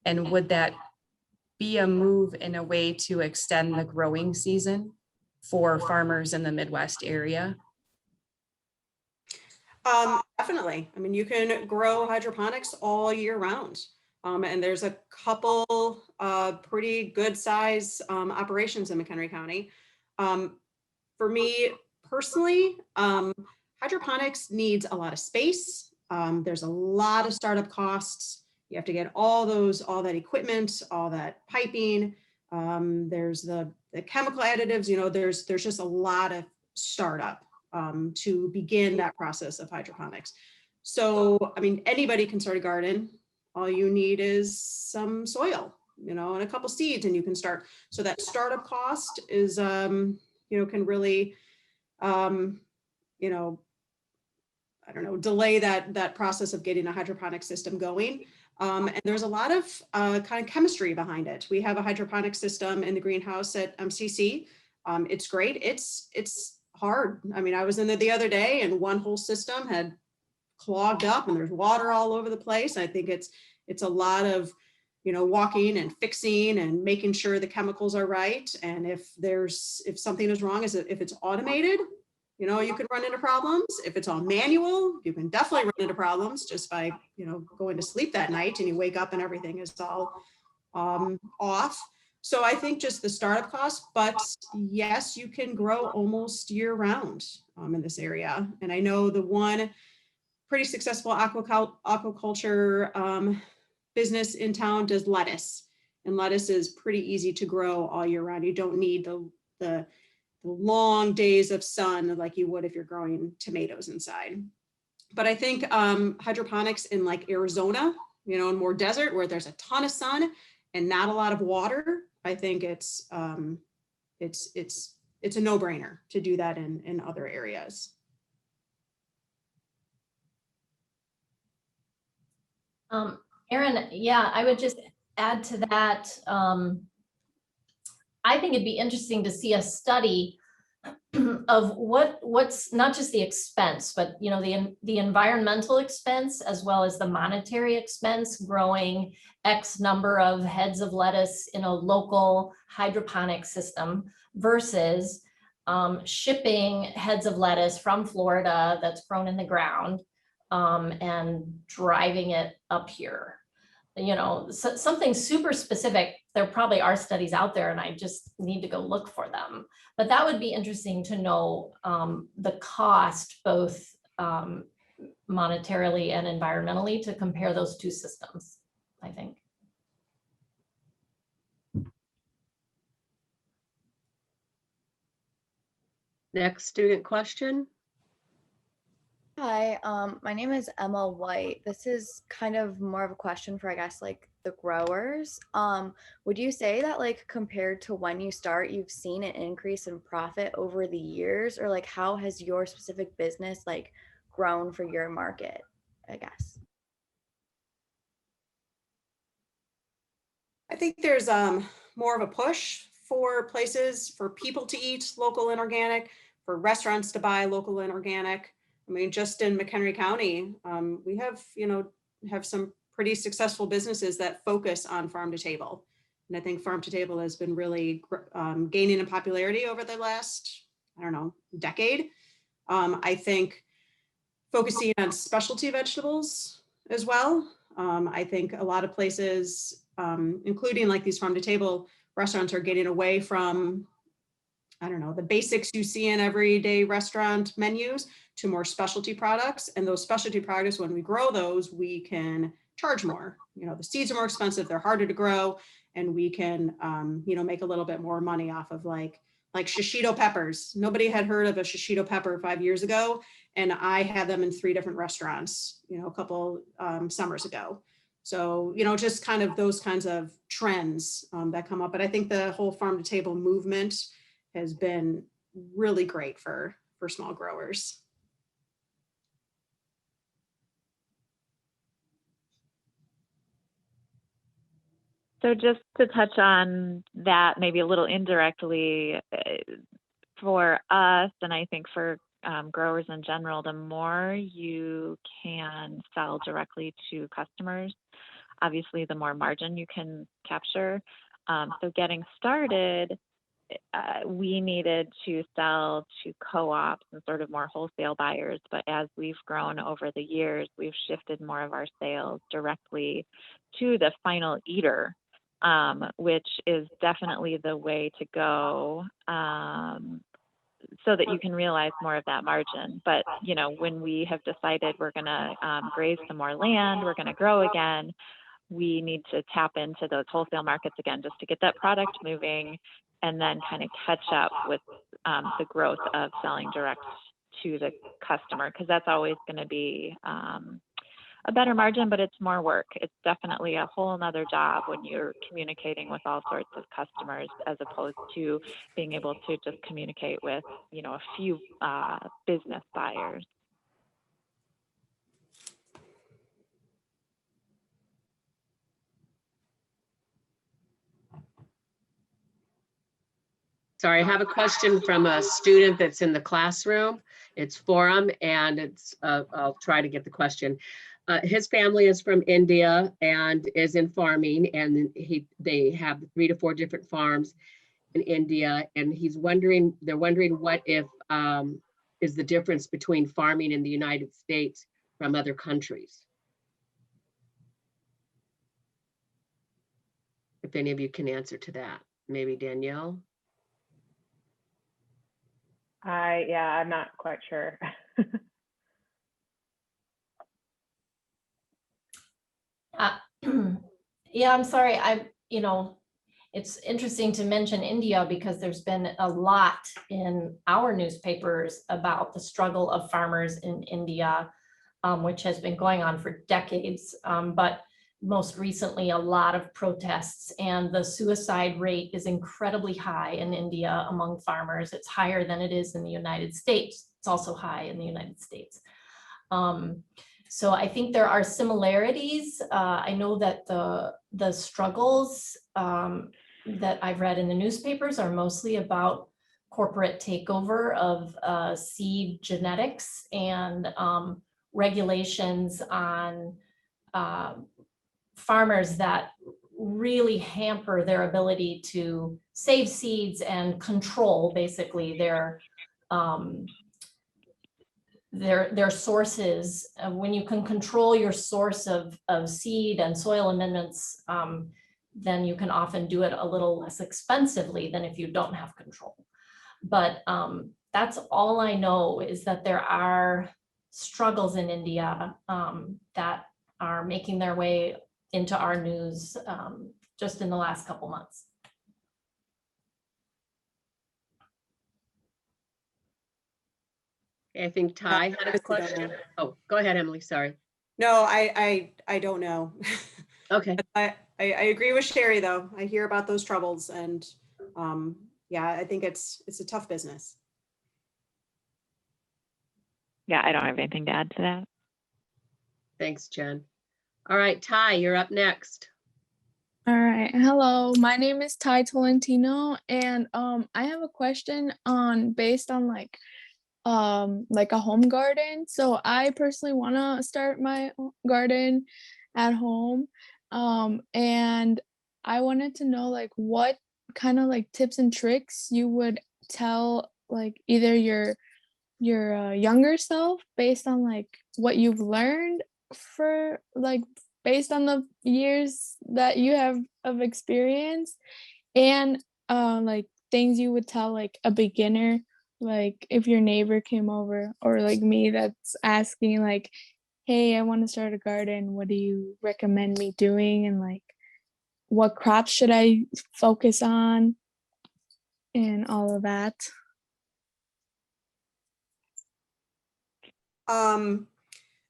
And would that be a move in a way to extend the growing season for farmers in the Midwest area? Definitely. I mean, you can grow hydroponics all year round. And there's a couple pretty good size operations in McHenry County. For me personally, hydroponics needs a lot of space. There's a lot of startup costs. You have to get all that equipment, all that piping. There's the chemical additives, you know, there's just a lot of startup to begin that process of hydroponics. So, I mean, anybody can start a garden. All you need is some soil, you know, and a couple seeds, and you can start. So that startup cost is, you know, can really, you know, I don't know, delay that process of getting a hydroponic system going. And there's a lot of kind of chemistry behind it. We have a hydroponic system in the greenhouse at MCC. It's great. It's hard. I mean, I was in there the other day, and one whole system had clogged up, and there's water all over the place. I think it's a lot of, you know, walking and fixing and making sure the chemicals are right. And if something is wrong, if it's automated, you know, you can run into problems. If it's all manual, you can definitely run into problems just by, you know, going to sleep that night and you wake up and everything is all off. So I think just the startup cost, but yes, you can grow almost year round in this area. And I know the one pretty successful aquaculture business in town does lettuce, and lettuce is pretty easy to grow all year round. You don't need the long days of sun like you would if you're growing tomatoes inside. But I think hydroponics in like Arizona, you know, in more desert where there's a ton of sun and not a lot of water, I think it's a no-brainer to do that in other areas. Erin, yeah, I would just add to that. I think it'd be interesting to see a study of what's not just the expense, but you know, the environmental expense as well as the monetary expense growing X number of heads of lettuce in a local hydroponic system versus shipping heads of lettuce from Florida that's grown in the ground and driving it up here. You know, something super specific. There probably are studies out there and I just need to go look for them. But that would be interesting to know the cost, both monetarily and environmentally, to compare those two systems, I think. Next student question. Hi, my name is Emma White. This is kind of more of a question for, I guess, like the growers. Would you say that like compared to when you start, you've seen an increase in profit over the years, or like how has your specific business like grown for your market, I guess? I think there's more of a push for places, for people to eat local and organic, for restaurants to buy local and organic. I mean, just in McHenry County, we have some pretty successful businesses that focus on farm to table. And I think farm to table has been really gaining in popularity over the last, I don't know, decade. I think focusing on specialty vegetables as well. I think a lot of places, including like these farm to table restaurants, are getting away from, I don't know, the basics you see in everyday restaurant menus to more specialty products. And those specialty products, when we grow those, we can charge more. You know, the seeds are more expensive, they're harder to grow, and we can, you know, make a little bit more money off of like shishito peppers. Nobody had heard of a shishito pepper 5 years ago, and I had them in 3 different restaurants, you know, a couple summers ago. So, you know, just kind of those kinds of trends that come up. But I think the whole farm to table movement has been really great for small growers. So just to touch on that, maybe a little indirectly, for us, and I think for growers in general, the more you can sell directly to customers, obviously the more margin you can capture. So getting started, we needed to sell to co-ops and sort of more wholesale buyers. But as we've grown over the years, we've shifted more of our sales directly to the final eater, which is definitely the way to go, so that you can realize more of that margin. But, you know, when we have decided we're going to graze some more land, we're going to grow again, we need to tap into those wholesale markets again, just to get that product moving and then kind of catch up with the growth of selling direct to the customer, because that's always going to be a better margin, but it's more work. It's definitely a whole nother job when you're communicating with all sorts of customers, as opposed to being able to just communicate with, you know, a few business buyers. Sorry, I have a question from a student that's in the classroom. It's Forum, and it's, I'll try to get the question. His family is from India and is in farming, and they have 3 to 4 different farms in India, and they're wondering what if is the difference between farming in the United States from other countries. If any of you can answer to that, maybe Danielle. Yeah, I'm not quite sure. Yeah, I'm sorry. It's interesting to mention India because there's been a lot in our newspapers about the struggle of farmers in India, which has been going on for decades. But most recently, a lot of protests, and the suicide rate is incredibly high in India among farmers. It's higher than it is in the United States. It's also high in the United States. So I think there are similarities. I know that the struggles that I've read in the newspapers are mostly about corporate takeover of seed genetics and regulations on farmers that really hamper their ability to save seeds and control basically their sources. When you can control your source of seed and soil amendments, then you can often do it a little less expensively than if you don't have control. But that's all I know, is that there are struggles in India that are making their way into our news just in the last couple months. I think Ty had a question. Oh, go ahead, Emily, sorry. No, I don't know. Okay. I agree with Sherry though. I hear about those troubles, and yeah, I think it's a tough business. Yeah, I don't have anything to add to that. Thanks, Jen. All right, Ty, you're up next. All right. Hello, my name is Ty Tolentino, and I have a question based on like a home garden. So I personally want to start my garden at home, and I wanted to know like what kind of like tips and tricks you would tell like either your younger self based on like what you've learned for like based on the years that you have of experience, and like things you would tell like a beginner, like if your neighbor came over or like me that's asking like, hey, I want to start a garden, what do you recommend me doing, and like what crops should I focus on and all of that.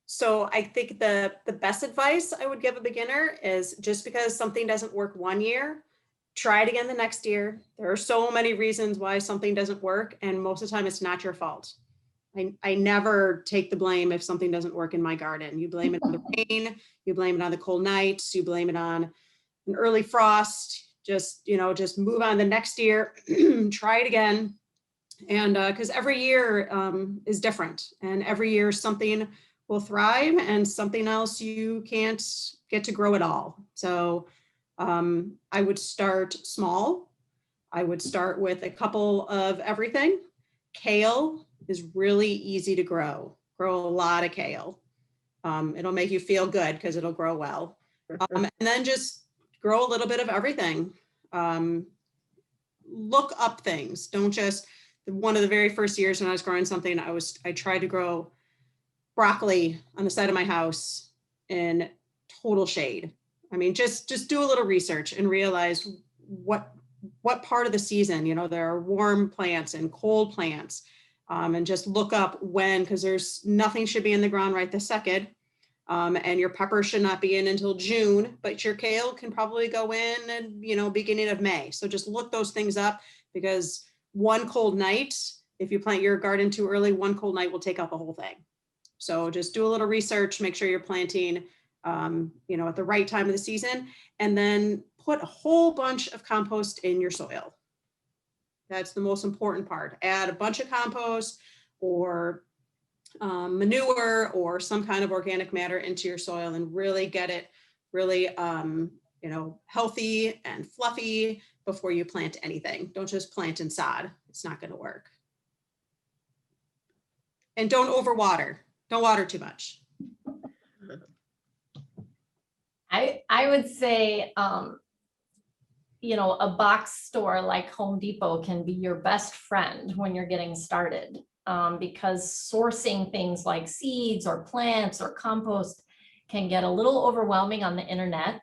So I think the best advice I would give a beginner is just because something doesn't work one year, try it again the next year. There are so many reasons why something doesn't work, and most of the time it's not your fault. I never take the blame if something doesn't work in my garden. You blame it on the rain, you blame it on the cold nights, you blame it on an early frost. Just, just move on the next year, try it again. And because every year is different, and every year something will thrive and something else you can't get to grow at all. So I would start small. I would start with a couple of everything. Kale is really easy to grow. Grow a lot of kale. It'll make you feel good because it'll grow well. And then just grow a little bit of everything. Look up things. Don't just, one of the very first years when I was growing something, I tried to grow broccoli on the side of my house in total shade. I mean, just do a little research and realize what part of the season, there are warm plants and cold plants, and just look up when, because there's nothing should be in the ground right this second. And your pepper should not be in until June, but your kale can probably go in and, beginning of May. So just look those things up, because one cold night, if you plant your garden too early, one cold night will take out the whole thing. So just do a little research, make sure you're planting, at the right time of the season, and then put a whole bunch of compost in your soil. That's the most important part. Add a bunch of compost or manure or some kind of organic matter into your soil and really get it really, healthy and fluffy before you plant anything. Don't just plant in sod. It's not going to work. And don't overwater. Don't water too much. I would say, a box store like Home Depot can be your best friend when you're getting started, because sourcing things like seeds or plants or compost can get a little overwhelming on the internet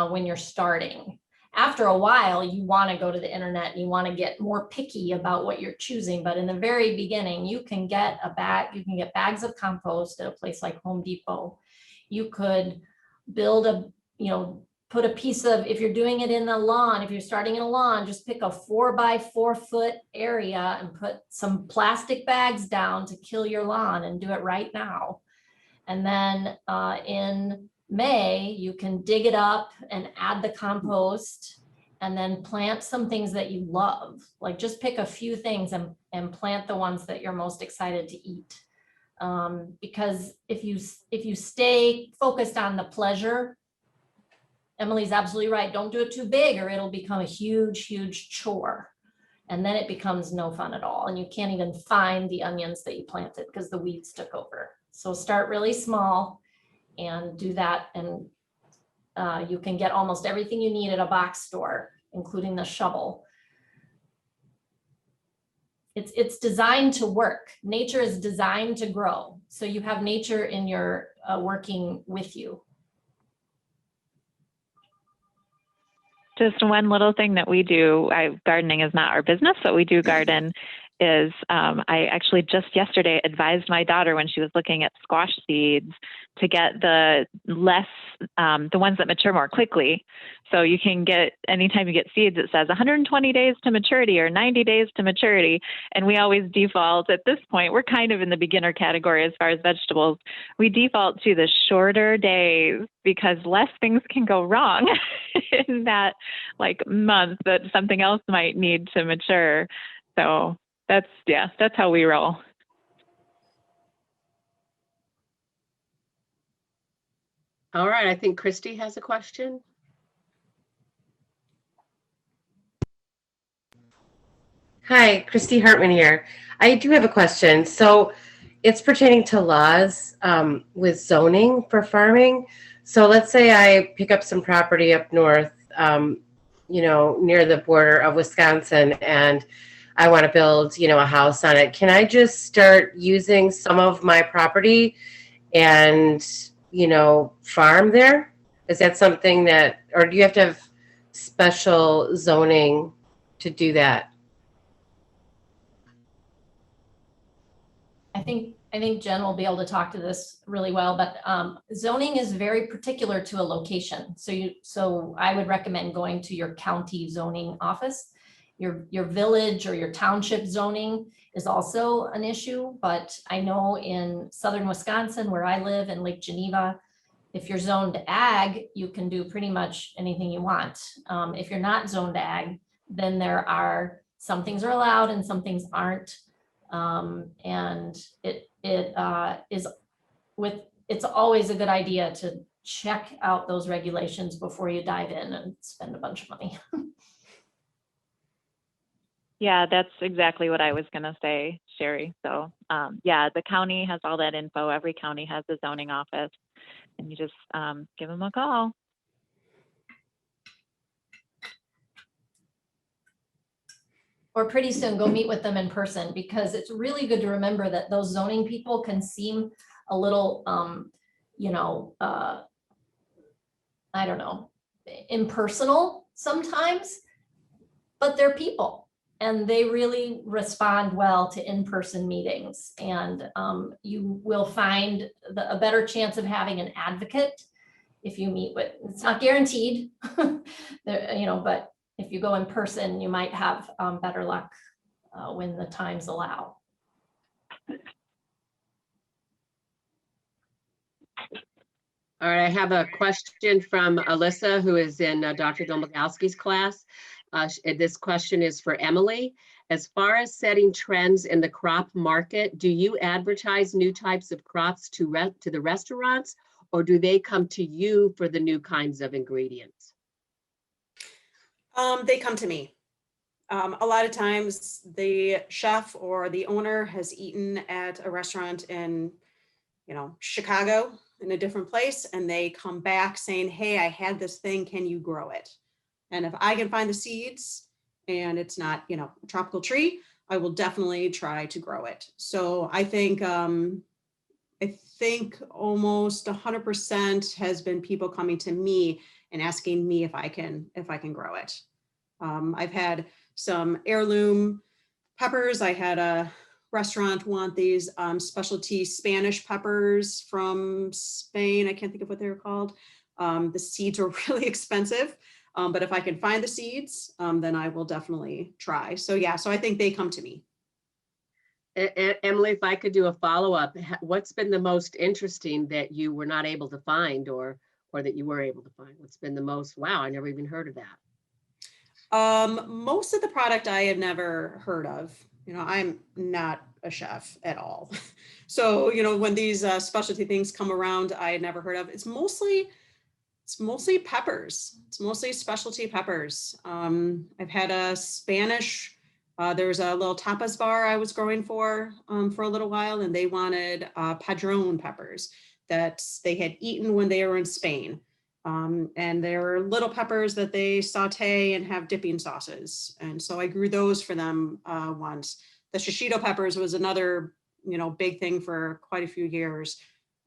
when you're starting. After a while, you want to go to the internet and you want to get more picky about what you're choosing. But in the very beginning, you can get bags of compost at a place like Home Depot. You could build put a piece of, if you're doing it in the lawn, if you're starting in a lawn, just pick a 4x4 foot area and put some plastic bags down to kill your lawn, and do it right now. And then in May, you can dig it up and add the compost, and then plant some things that you love. Like just pick a few things and plant the ones that you're most excited to eat. Because if you stay focused on the pleasure, Emily's absolutely right. Don't do it too big or it'll become a huge, huge chore. And then it becomes no fun at all. And you can't even find the onions that you planted because the weeds took over. So start really small and do that. And you can get almost everything you need at a box store, including the shovel. It's designed to work. Nature is designed to grow. So you have nature in your working with you. Just one little thing that we do, gardening is not our business, but we do garden, is I actually just yesterday advised my daughter when she was looking at squash seeds to get the ones that mature more quickly. So you can get, anytime you get seeds, it says 120 days to maturity or 90 days to maturity. And we always default, at this point, we're kind of in the beginner category as far as vegetables. We default to the shorter days because less things can go wrong in that month that something else might need to mature. So that's how we roll. All right, I think Christy has a question. Hi, Christy Hartman here. I do have a question. So it's pertaining to laws with zoning for farming. So let's say I pick up some property up north, near the border of Wisconsin, and I want to build, a house on it. Can I just start using some of my property and, farm there? Is that something that, or do you have to have special zoning to do that? I think Jen will be able to talk to this really well, but zoning is very particular to a location. So I would recommend going to your county zoning office. Your village or your township zoning is also an issue, but I know in southern Wisconsin where I live in Lake Geneva, if you're zoned ag, you can do pretty much anything you want. If you're not zoned ag, then there are some things are allowed and some things aren't. And it's always a good idea to check out those regulations before you dive in and spend a bunch of money. Yeah, that's exactly what I was going to say, Sherry. So yeah, the county has all that info. Every county has a zoning office, and you just give them a call. Or pretty soon go meet with them in person, because it's really good to remember that those zoning people can seem a little, I don't know, impersonal sometimes, but they're people and they really respond well to in-person meetings. And you will find a better chance of having an advocate if you meet with, it's not guaranteed, but if you go in person, you might have better luck when the times allow. All right, I have a question from Alyssa, who is in Dr. Domagowski's class. This question is for Emily. As far as setting trends in the crop market, do you advertise new types of crops to the restaurants, or do they come to you for the new kinds of ingredients? They come to me. A lot of times the chef or the owner has eaten at a restaurant in, Chicago, in a different place, and they come back saying, hey, I had this thing, can you grow it? And if I can find the seeds and it's not, a tropical tree, I will definitely try to grow it. So I think almost 100% has been people coming to me and asking me if I can grow it. I've had some heirloom peppers. I had a restaurant want these specialty Spanish peppers from Spain. I can't think of what they were called. The seeds are really expensive, but if I can find the seeds, then I will definitely try. So yeah, so I think they come to me. Emily, if I could do a follow-up, what's been the most interesting that you were not able to find or that you were able to find? What's been the most, wow, I never even heard of that? Most of the product I had never heard of. I'm not a chef at all. So, when these specialty things come around, I had never heard of. It's mostly peppers. It's mostly specialty peppers. I've had a Spanish, there's a little tapas bar I was growing for a little while, and they wanted Padron peppers that they had eaten when they were in Spain. And they're little peppers that they saute and have dipping sauces. And so I grew those for them once. The shishito peppers was another, big thing for quite a few years.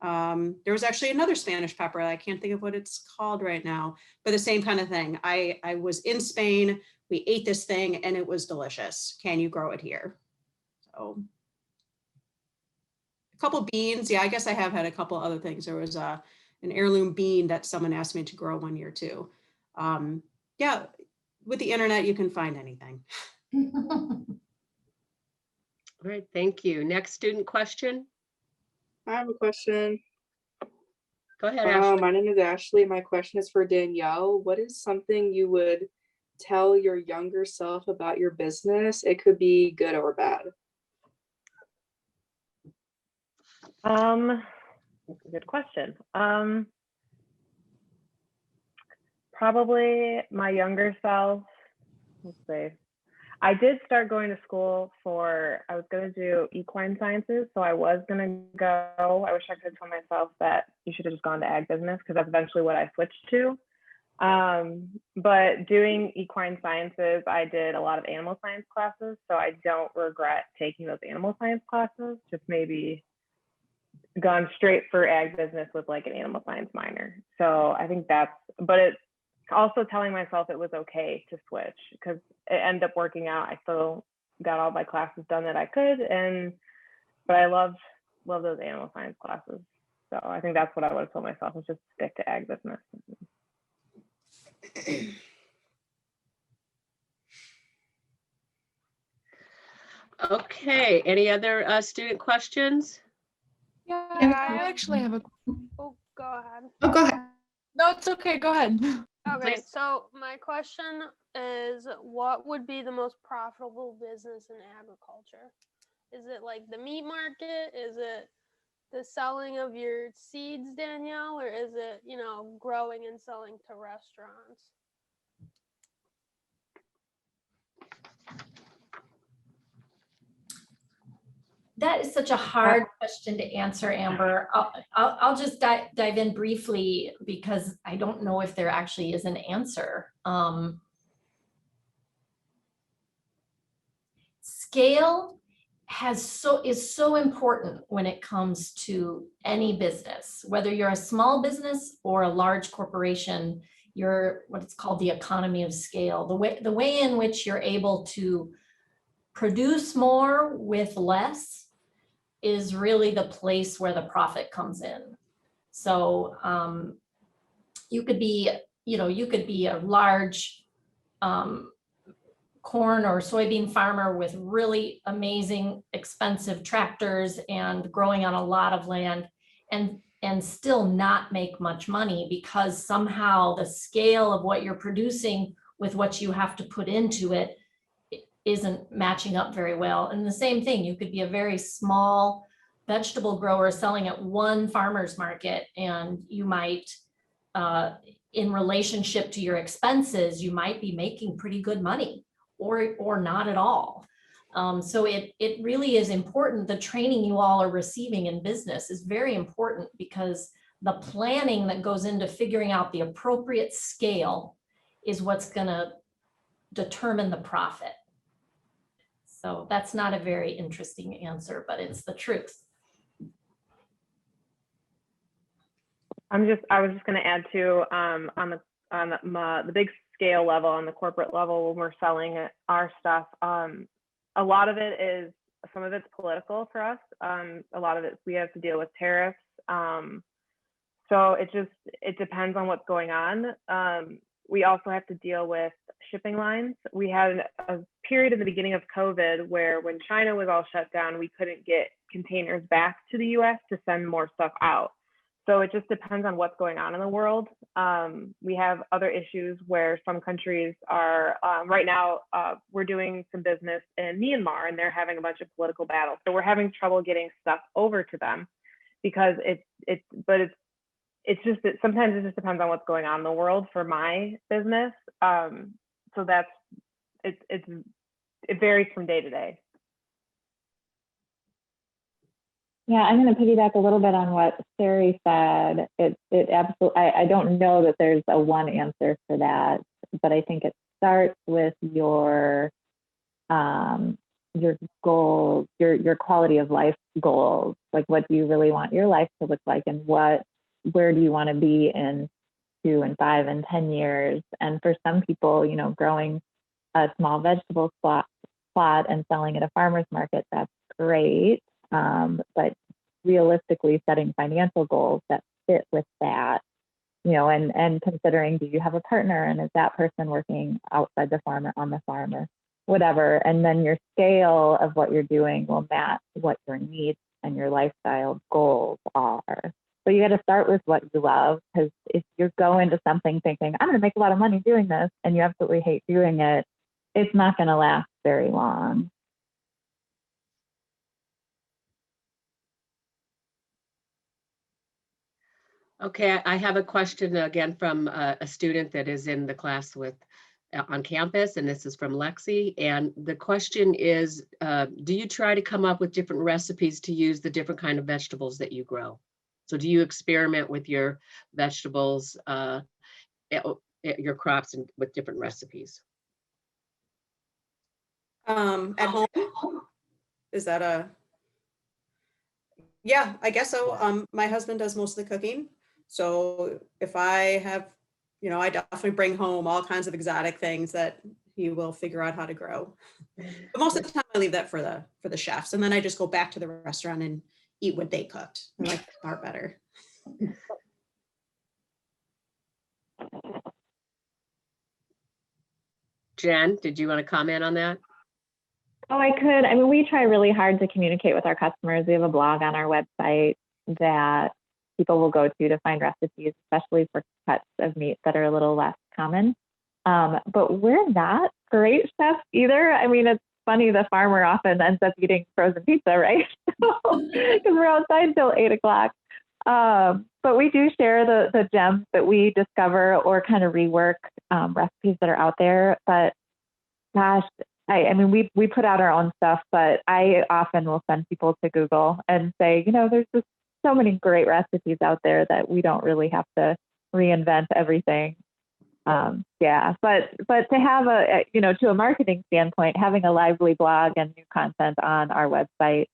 There was actually another Spanish pepper. I can't think of what it's called right now, but the same kind of thing. I was in Spain, we ate this thing and it was delicious. Can you grow it here? So a couple beans. Yeah, I guess I have had a couple other things. There was an heirloom bean that someone asked me to grow one year too. Yeah, with the internet, you can find anything. All right, thank you. Next student question. I have a question. Go ahead, Ashley. My name is Ashley. My question is for Danielle. What is something you would tell your younger self about your business? It could be good or bad. That's a good question. Probably my younger self. Let's see. I did start going to school I was going to do equine sciences. So I was going to go. I wish I could have told myself that you should have just gone to ag business, because that's eventually what I switched to. But doing equine sciences, I did a lot of animal science classes. So I don't regret taking those animal science classes, just maybe gone straight for ag business with like an animal science minor. So I think but it's also telling myself it was okay to switch, because it ended up working out. I still got all my classes done that I could, but I love those animal science classes. So I think that's what I would have told myself, is just stick to ag business. Okay, any other student questions? Yeah, I actually have a. Oh, go ahead. Oh, go ahead. No, it's okay. Go ahead. Okay, Please. so my question is, what would be the most profitable business in agriculture? Is it like the meat market? Is it the selling of your seeds, Danielle? Or is it, growing and selling to restaurants? That is such a hard question to answer, Amber. I'll just dive in briefly, because I don't know if there actually is an answer. Scale is so important when it comes to any business, whether you're a small business or a large corporation. You're what it's called the economy of scale, the way in which you're able to produce more with less is really the place where the profit comes in. So you could be a large corn or soybean farmer with really amazing, expensive tractors and growing on a lot of land, and still not make much money, because somehow the scale of what you're producing with what you have to put into it isn't matching up very well. And the same thing, you could be a very small vegetable grower selling at one farmer's market, and you might, in relationship to your expenses, you might be making pretty good money, or not at all. So it really is important. The training you all are receiving in business is very important, because the planning that goes into figuring out the appropriate scale is what's going to determine the profit. So that's not a very interesting answer, but it's the truth. I was just going to add too, on the big scale level, on the corporate level, when we're selling our stuff, a lot of it is, some of it's political for us. A lot of it, we have to deal with tariffs. So it depends on what's going on. We also have to deal with shipping lines. We had a period in the beginning of COVID where, when China was all shut down, we couldn't get containers back to the US to send more stuff out. So it just depends on what's going on in the world. We have other issues where some countries are, right now, we're doing some business in Myanmar, and they're having a bunch of political battles. So we're having trouble getting stuff over to them, because it's just that sometimes it just depends on what's going on in the world for my business. So it varies from day to day. Yeah, I'm going to piggyback a little bit on what Sherry said. It absolutely, I don't know that there's a one answer for that, but I think it starts with your goals, your quality of life goals. Like, what do you really want your life to look like, and where do you want to be in 2 and 5 and 10 years? And for some people, growing a small vegetable plot and selling at a farmer's market, that's great. But realistically, setting financial goals that fit with that, and considering, do you have a partner, and is that person working outside the farm or on the farm or whatever? And then your scale of what you're doing will match what your needs and your lifestyle goals are. So you got to start with what you love, because if you go into something thinking, I'm going to make a lot of money doing this, and you absolutely hate doing it, it's not going to last very long. Okay, I have a question again from a student that is in the class with on campus, and this is from Lexi. And the question is, do you try to come up with different recipes to use the different kind of vegetables that you grow? So do you experiment with your vegetables, your crops, and with different recipes? At home? Is that a? Yeah, I guess so. My husband does most of the cooking. So if I have, I definitely bring home all kinds of exotic things that he will figure out how to grow. But most of the time I leave that for the chefs. And then I just go back to the restaurant and eat what they cooked. I like the part better. Jen, did you want to comment on that? Oh, I could. I mean, we try really hard to communicate with our customers. We have a blog on our website that people will go to find recipes, especially for cuts of meat that are a little less common. But we're not great chefs either. I mean, it's funny, the farmer often ends up eating frozen pizza, right? Because we're outside till 8 o'clock. But we do share the gems that we discover or kind of rework recipes that are out there. But gosh, I mean, we put out our own stuff, but I often will send people to Google and say, there's just so many great recipes out there that we don't really have to reinvent everything. Yeah, but to have to a marketing standpoint, having a lively blog and new content on our website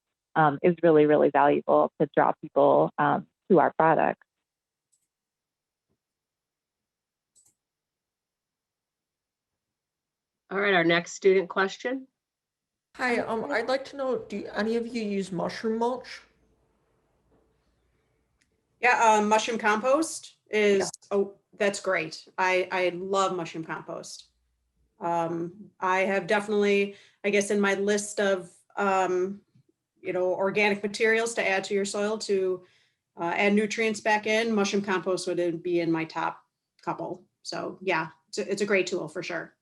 is really, really valuable to draw people to our products. All right, our next student question. Hi, I'd like to know, do any of you use mushroom mulch? Yeah, mushroom compost is, oh, that's great. I love mushroom compost. I have definitely, I guess, in my list of, organic materials to add to your soil to add nutrients back in, mushroom compost would be in my top couple. So yeah, it's a great tool for sure.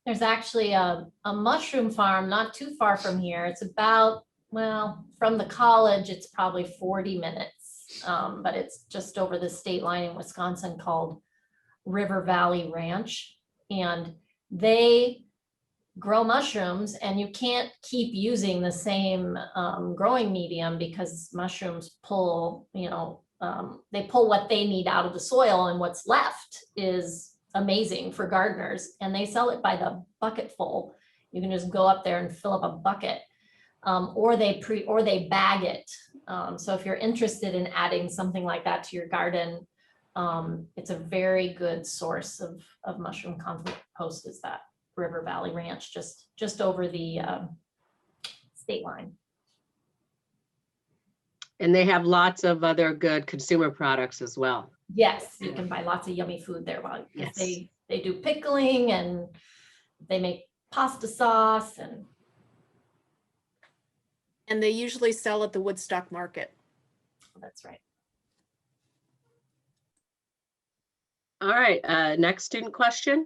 There's actually a mushroom farm not too far from here. It's about, well, from the college, it's probably 40 minutes, but it's just over the state line in Wisconsin called River Valley Ranch. And they grow mushrooms, and you can't keep using the same growing medium because mushrooms pull, they pull what they need out of the soil, and what's left is amazing for gardeners, and they sell it by the bucket full. You can just go up there and fill up a bucket, or they bag it. So if you're interested in adding something like that to your garden, it's a very good source of mushroom compost is that River Valley Ranch, just over the state line. And they have lots of other good consumer products as well. Yes, you can buy lots of yummy food there. Well, yes. They do pickling, and they make pasta sauce, and they usually sell at the Woodstock Market. That's right. All right, next student question.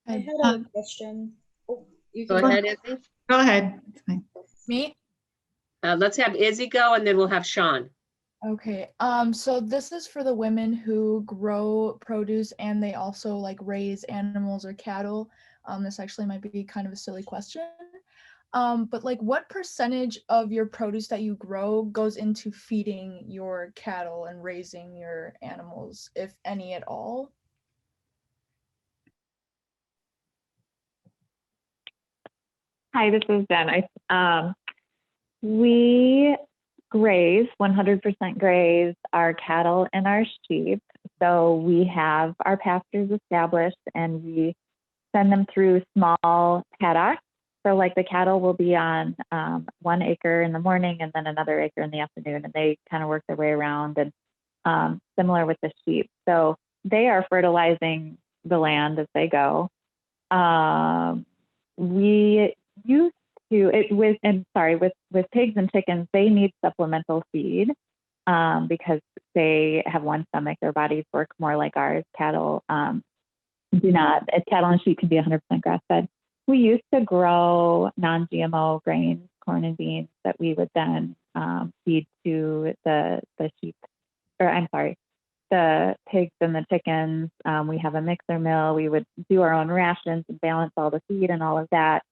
I had a question. Oh, you Go can ahead, Izzy. Go ahead. It's fine. Me? Let's have Izzy go, and then we'll have Sean. Okay, so this is for the women who grow produce and they also like raise animals or cattle. This actually might be kind of a silly question. But like what percentage of your produce that you grow goes into feeding your cattle and raising your animals, if any at all? Hi, this is Jen. We graze, 100% graze our cattle and our sheep. So we have our pastures established, and we send them through small paddocks. So like the cattle will be on 1 acre in the morning and then another acre in the afternoon, and they kind of work their way around, and similar with the sheep. So they are fertilizing the land as they go. We used to with pigs and chickens, they need supplemental feed because they have one stomach. Their bodies work more like ours. Cattle do not. Cattle and sheep can be 100% grass fed. We used to grow non-GMO grains, corn and beans, that we would then feed to the sheep, or I'm sorry, the pigs and the chickens. We have a mixer mill. We would do our own rations and balance all the feed and all of that.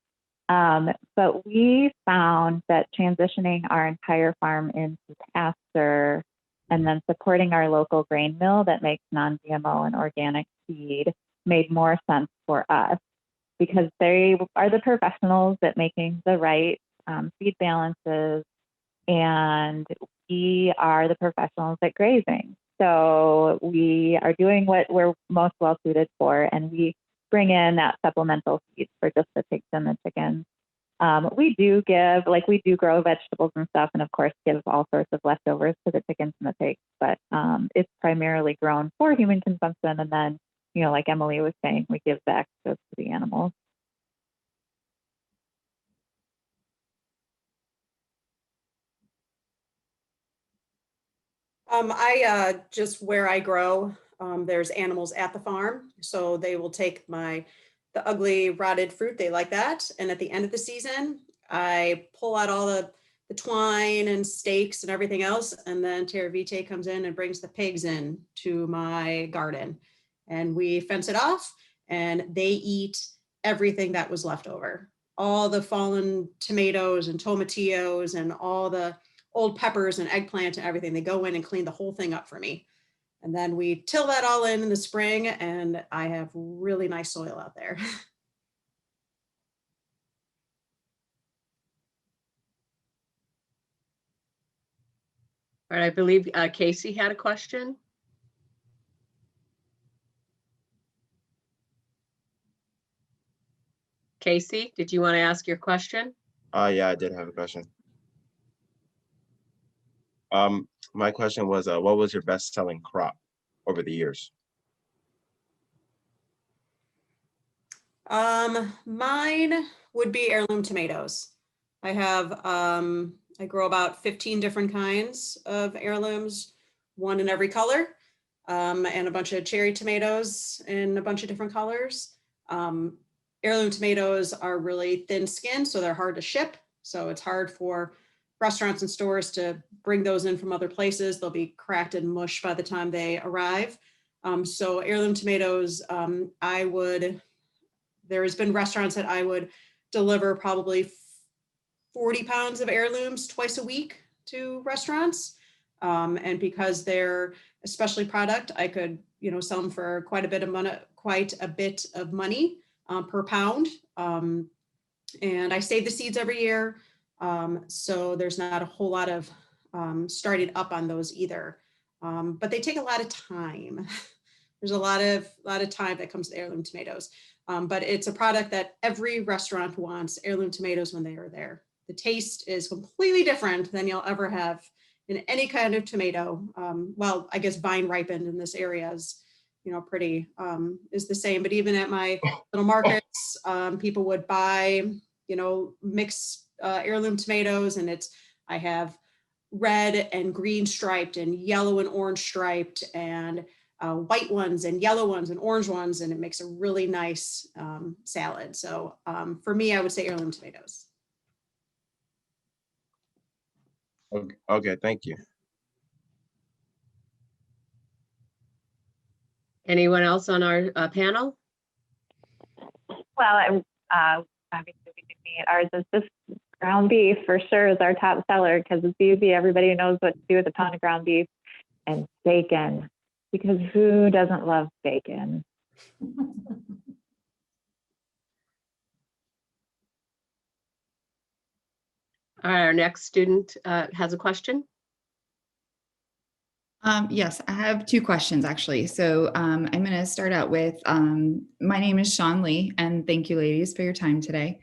But we found that transitioning our entire farm into pasture and then supporting our local grain mill that makes non-GMO and organic feed made more sense for us because they are the professionals at making the right feed balances, and we are the professionals at grazing. So we are doing what we're most well suited for, and we bring in that supplemental feed for just the pigs and the chickens. We do grow vegetables and stuff, and of course give all sorts of leftovers to the chickens and the pigs, but it's primarily grown for human consumption. And then, like Emily was saying, we give the extras to the animals. Just where I grow, there's animals at the farm. So they will take the ugly rotted fruit. They like that. And at the end of the season, I pull out all the twine and stakes and everything else. And then Terra Vitae comes in and brings the pigs in to my garden. And we fence it off and they eat everything that was left over. All the fallen tomatoes and tomatillos and all the old peppers and eggplant and everything. They go in and clean the whole thing up for me. And then we till that all in the spring, and I have really nice soil out there. All right, I believe Casey had a question. Casey, did you want to ask your question? Yeah, I did have a question. My question was, what was your best-selling crop over the years? Mine would be heirloom tomatoes. I have, I grow about 15 different kinds of heirlooms, one in every color, and a bunch of cherry tomatoes in a bunch of different colors. Heirloom tomatoes are really thin skinned, so they're hard to ship. So it's hard for restaurants and stores to bring those in from other places. They'll be cracked and mush by the time they arrive. So heirloom tomatoes, there has been restaurants that I would deliver probably 40 pounds of heirlooms twice a week to restaurants. And because they're a specialty product, I could, sell them for quite a bit of money per pound. And I save the seeds every year. So there's not a whole lot of starting up on those either. But they take a lot of time. There's a lot of time that comes to heirloom tomatoes. But it's a product that every restaurant wants, heirloom tomatoes, when they are there. The taste is completely different than you'll ever have in any kind of tomato. Well, I guess vine ripened in this area is, pretty is the same. But even at my little markets, people would buy, mixed heirloom tomatoes, and I have red and green striped and yellow and orange striped and white ones and yellow ones and orange ones, and it makes a really nice salad. So for me, I would say heirloom tomatoes. Okay, thank you. Anyone else on our panel? Well, obviously we do meat. Ours is just ground beef for sure is our top seller because it's easy. Everybody knows what to do with a pound of ground beef, and bacon, because who doesn't love bacon? All right, our next student has a question. Yes, I have two questions actually. So I'm going to start out with, my name is Sean Lee, and thank you ladies for your time today.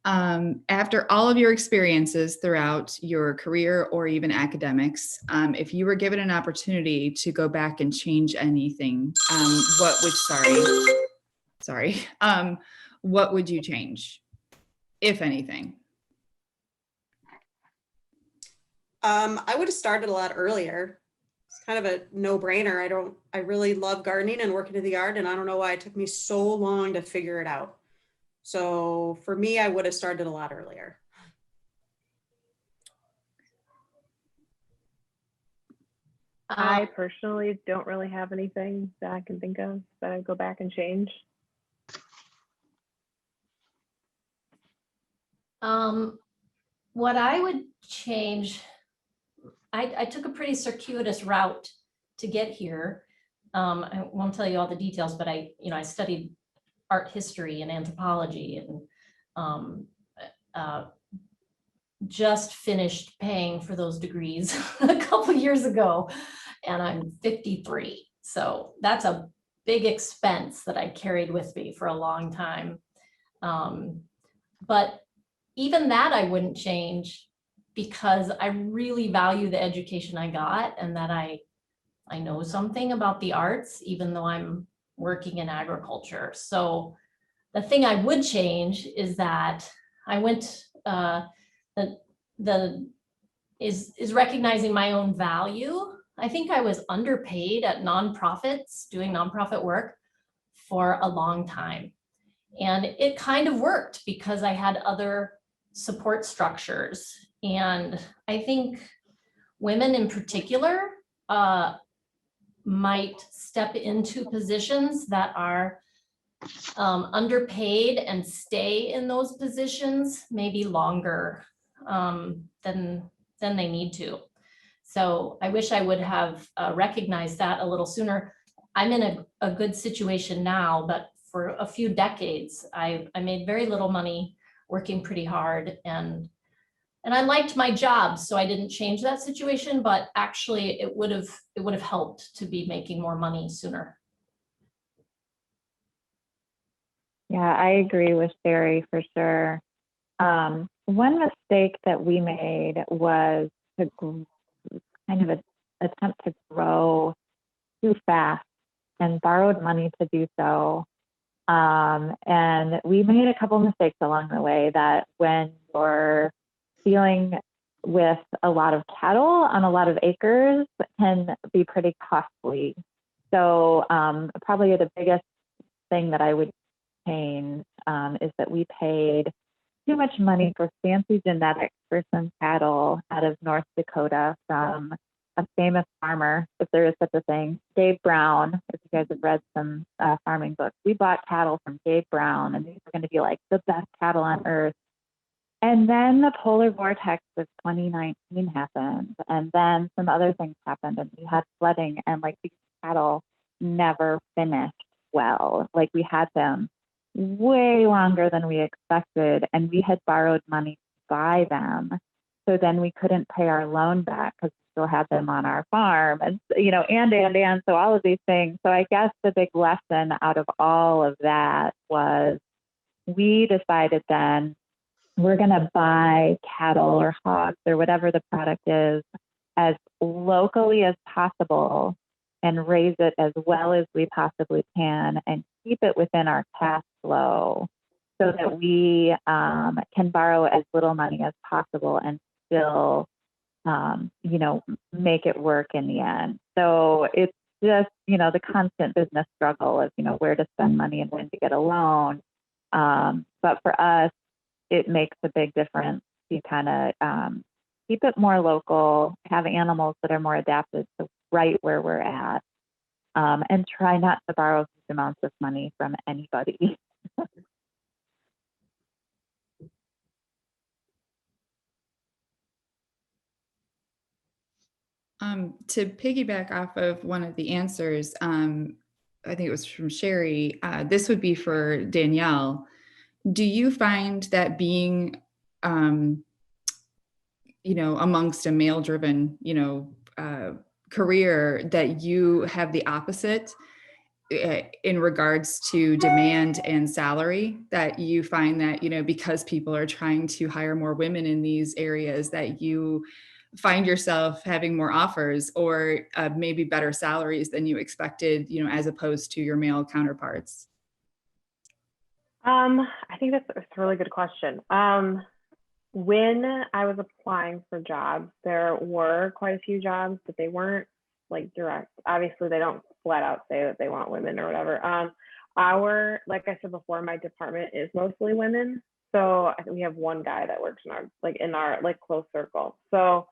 After all of your experiences throughout your career or even academics, if you were given an opportunity to go back and change anything, what would you change, if anything? I would have started a lot earlier. It's kind of a no-brainer. I really love gardening and working in the yard, and I don't know why it took me so long to figure it out. So for me, I would have started a lot earlier. I personally don't really have anything that I can think of that I'd go back and change. What I would change, I took a pretty circuitous route to get here. I won't tell you all the details, but I studied art history and anthropology, and just finished paying for those degrees a couple years ago, and I'm 53. So that's a big expense that I carried with me for a long time. But even that I wouldn't change, because I really value the education I got, and that I know something about the arts, even though I'm working in agriculture. So the thing I would change is that I went, is recognizing my own value. I think I was underpaid at nonprofits, doing nonprofit work for a long time. And it kind of worked because I had other support structures. And I think women in particular might step into positions that are underpaid and stay in those positions maybe longer than they need to. So I wish I would have recognized that a little sooner. I'm in a good situation now, but for a few decades, I made very little money working pretty hard, and I liked my job, so I didn't change that situation, but actually it would have helped to be making more money sooner. Yeah, I agree with Sherry for sure. One mistake that we made was to kind of attempt to grow too fast and borrowed money to do so. And we made a couple mistakes along the way that when you're dealing with a lot of cattle on a lot of acres can be pretty costly. So probably the biggest thing that I would change is that we paid too much money for fancy genetics for some cattle out of North Dakota from a famous farmer, if there is such a thing, Gabe Brown. If you guys have read some farming books, we bought cattle from Gabe Brown, and these were going to be like the best cattle on earth. And then the polar vortex of 2019 happened, and then some other things happened, and we had flooding, and like these cattle never finished well. Like we had them way longer than we expected, and we had borrowed money to buy them. So then we couldn't pay our loan back because we still had them on our farm, and and so all of these things. So I guess the big lesson out of all of that was we decided then we're going to buy cattle or hogs or whatever the product is as locally as possible and raise it as well as we possibly can and keep it within our cash flow so that we can borrow as little money as possible and still, make it work in the end. So it's just, the constant business struggle of, where to spend money and when to get a loan. But for us, it makes a big difference to kind of keep it more local, have animals that are more adapted to right where we're at, and try not to borrow huge amounts of money from anybody. To piggyback off of one of the answers, I think it was from Sherry, this would be for Danielle. Do you find that being, amongst a male-driven, career, that you have the opposite in regards to demand and salary, that you find that, because people are trying to hire more women in these areas, that you find yourself having more offers or maybe better salaries than you expected, as opposed to your male counterparts? I think that's a really good question. When I was applying for jobs, there were quite a few jobs, but they weren't like direct. Obviously, they don't flat out say that they want women or whatever. Like I said before, my department is mostly women. So I think we have one guy that works in our close circle. So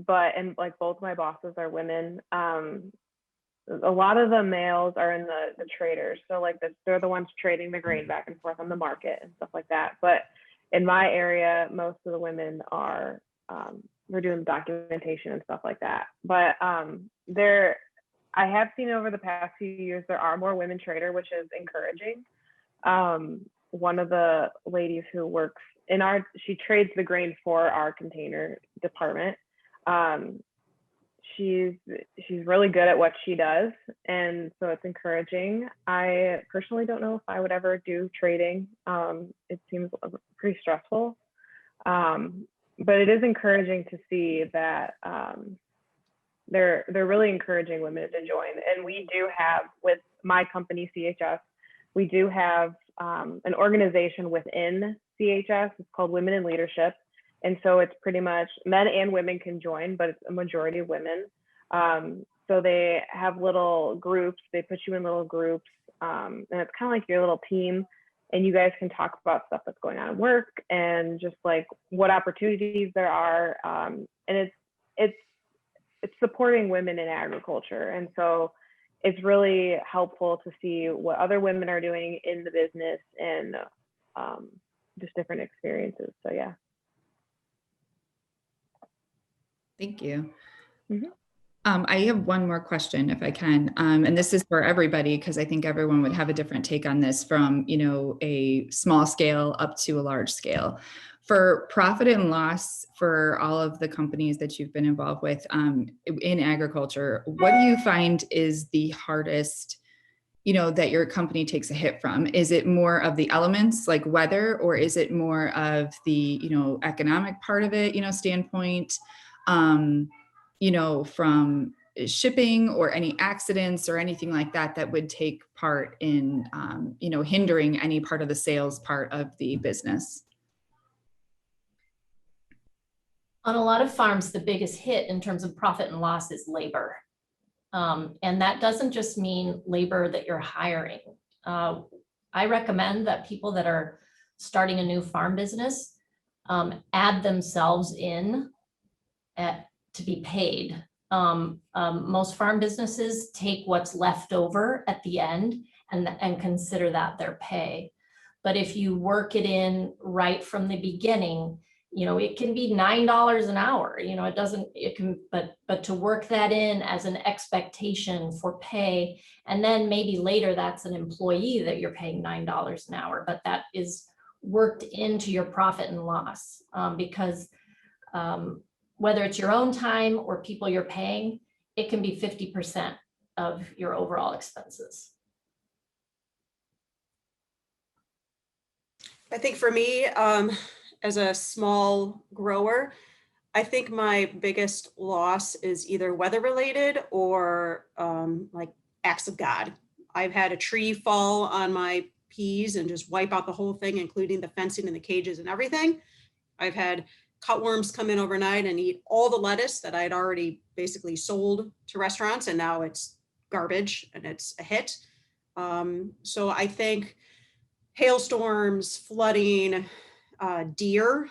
and like both my bosses are women. A lot of the males are in the traders. So like they're the ones trading the grain back and forth on the market and stuff like that. But in my area, most of the women are, we're doing documentation and stuff like that. But I have seen over the past few years, there are more women trader, which is encouraging. One of the ladies who works she trades the grain for our container department. She's really good at what she does, and so it's encouraging. I personally don't know if I would ever do trading. It seems pretty stressful, but it is encouraging to see that they're really encouraging women to join. And we do have, with my company CHS, we do have an organization within CHS. It's called Women in Leadership. And so it's pretty much men and women can join, but it's a majority of women. So they have little groups, they put you in little groups, and it's kind of like your little team, and you guys can talk about stuff that's going on at work and just like what opportunities there are. And it's supporting women in agriculture. And so it's really helpful to see what other women are doing in the business and just different experiences. So yeah. Thank you. I have one more question if I can. And this is for everybody, because I think everyone would have a different take on this, from, a small scale up to a large scale. For profit and loss for all of the companies that you've been involved with in agriculture, what do you find is the hardest, that your company takes a hit from? Is it more of the elements like weather, or is it more of the, economic part of it, standpoint? From shipping or any accidents or anything like that would take part in, hindering any part of the sales part of the business? On a lot of farms, the biggest hit in terms of profit and loss is labor. And that doesn't just mean labor that you're hiring. I recommend that people that are starting a new farm business add themselves in to be paid. Most farm businesses take what's left over at the end and consider that their pay. But if you work it in right from the beginning, it can be $9 an hour. But to work that in as an expectation for pay, and then maybe later that's an employee that you're paying $9 an hour, but that is worked into your profit and loss, because whether it's your own time or people you're paying, it can be 50% of your overall expenses. I think for me, as a small grower, I think my biggest loss is either weather related or like acts of God. I've had a tree fall on my peas and just wipe out the whole thing, including the fencing and the cages and everything. I've had cutworms come in overnight and eat all the lettuce that I'd already basically sold to restaurants, and now it's garbage and it's a hit. So I think hailstorms, flooding, deer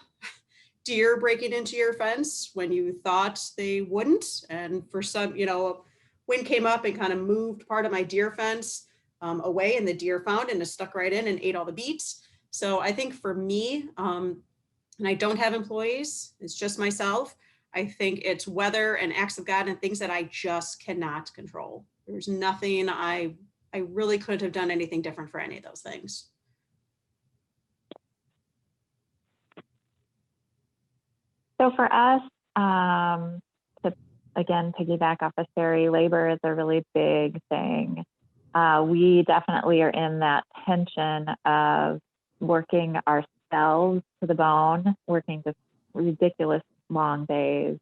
breaking into your fence when you thought they wouldn't, and for some, wind came up and kind of moved part of my deer fence away, and the deer found and it stuck right in and ate all the beets. So I think for me, and I don't have employees, it's just myself, I think it's weather and acts of God and things that I just cannot control. There's nothing, I really couldn't have done anything different for any of those things. So for us, to again piggyback off of Sherry, labor is a really big thing. We definitely are in that tension of working ourselves to the bone, working just ridiculous long days,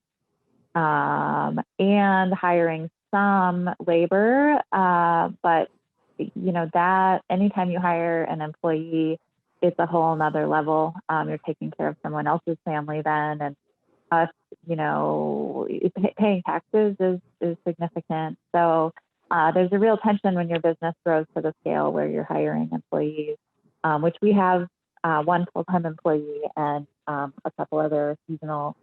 and hiring some labor. But that anytime you hire an employee, it's a whole nother level. You're taking care of someone else's family then, and us, paying taxes is significant. So there's a real tension when your business grows to the scale where you're hiring employees, which we have one full-time employee and a couple other seasonal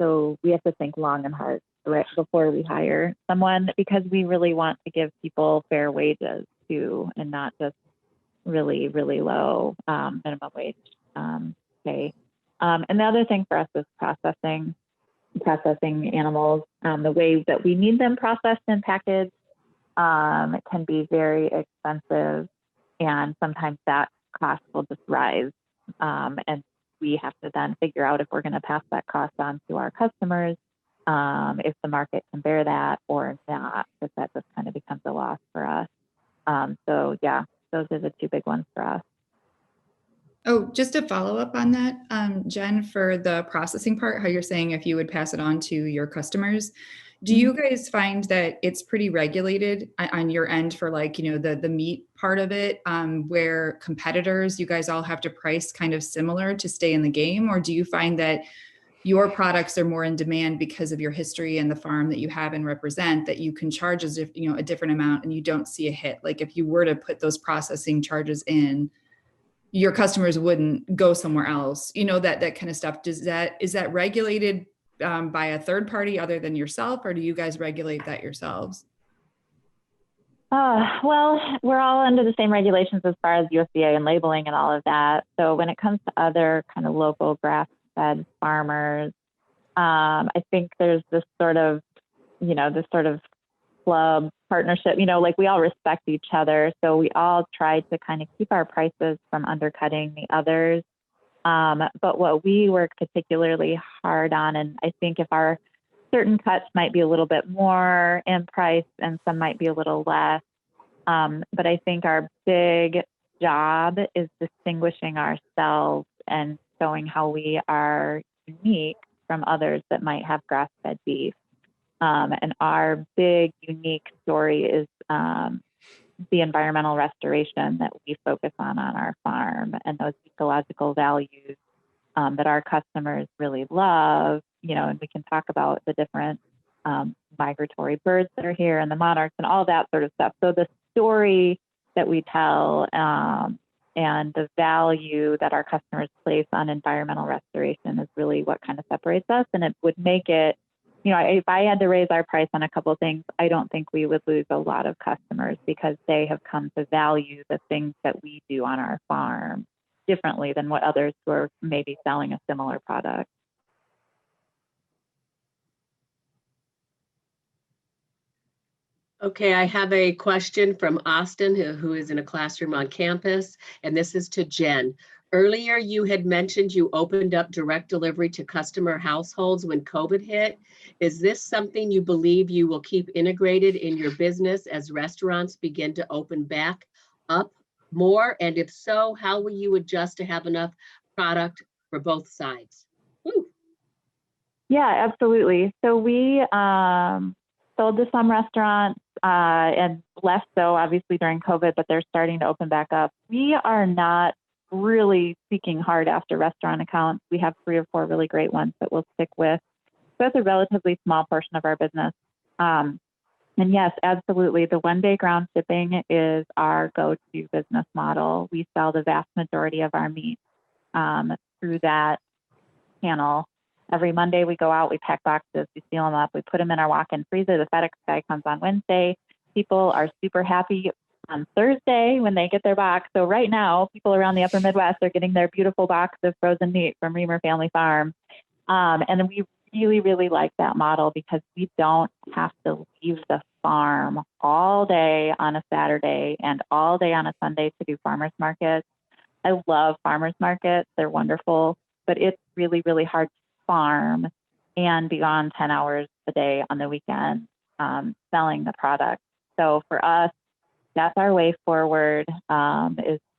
So we have to think long and hard right before we hire someone, because we really want to give people fair wages too, and not just really, really low minimum wage pay. And the other thing for us is processing animals. The way that we need them processed and packaged it can be very expensive, and sometimes that cost will just rise. And we have to then figure out if we're going to pass that cost on to our customers, if the market can bear that or not, because that just kind of becomes a loss for us. So yeah, those are the two big ones for us. Oh, just to follow up on that, Jen, for the processing part, how you're saying if you would pass it on to your customers, do you guys find that it's pretty regulated on your end for, like, you know, the meat part of it, where competitors, you guys all have to price kind of similar to stay in the game? Or do you find that your products are more in demand because of your history and the farm that you have and represent, that you can charge as if, you know, a different amount and you don't see a hit? Like if you were to put those processing charges in, your customers wouldn't go somewhere else, you know, that kind of stuff. Is that regulated by a third party other than yourself, or do you guys regulate that yourselves? Well, we're all under the same regulations as far as USDA and labeling and all of that. So when it comes to other kind of local grass-fed farmers, I think there's this sort of club partnership, you know, like we all respect each other. So we all try to kind of keep our prices from undercutting the others. But what we work particularly hard on, and I think if our certain cuts might be a little bit more in price and some might be a little less, but I think our big job is distinguishing ourselves and showing how we are unique from others that might have grass-fed beef. And our big unique story is the environmental restoration that we focus on our farm, and those ecological values that our customers really love, you know, and we can talk about the different migratory birds that are here and the monarchs and all that sort of stuff. So the story that we tell and the value that our customers place on environmental restoration is really what kind of separates us, and it would make it, you know, if I had to raise our price on a couple of things, I don't think we would lose a lot of customers because they have come to value the things that we do on our farm differently than what others who are maybe selling a similar product. Okay, I have a question from Austin, who is in a classroom on campus, and this is to Jen. Earlier, you had mentioned you opened up direct delivery to customer households when COVID hit. Is this something you believe you will keep integrated in your business as restaurants begin to open back up more? And if so, how will you adjust to have enough product for both sides? Woo. Yeah, absolutely. So we sold to some restaurants and less so obviously during COVID, but they're starting to open back up. We are not really seeking hard after restaurant accounts. We have 3 or 4 really great ones that we'll stick with. So it's a relatively small portion of our business. And yes, absolutely. The one-day ground shipping is our go-to business model. We sell the vast majority of our meat through that channel. Every Monday we go out, we pack boxes, we seal them up, we put them in our walk-in freezer. The FedEx guy comes on Wednesday. People are super happy on Thursday when they get their box. So right now, people around the upper Midwest are getting their beautiful box of frozen meat from Reamer Family Farm. And we really, really like that model because we don't have to leave the farm all day on a Saturday and all day on a Sunday to do farmers markets. I love farmers markets. They're wonderful, but it's really, really hard to farm and be on 10 hours a day on the weekend selling the product. So for us, that's our way forward,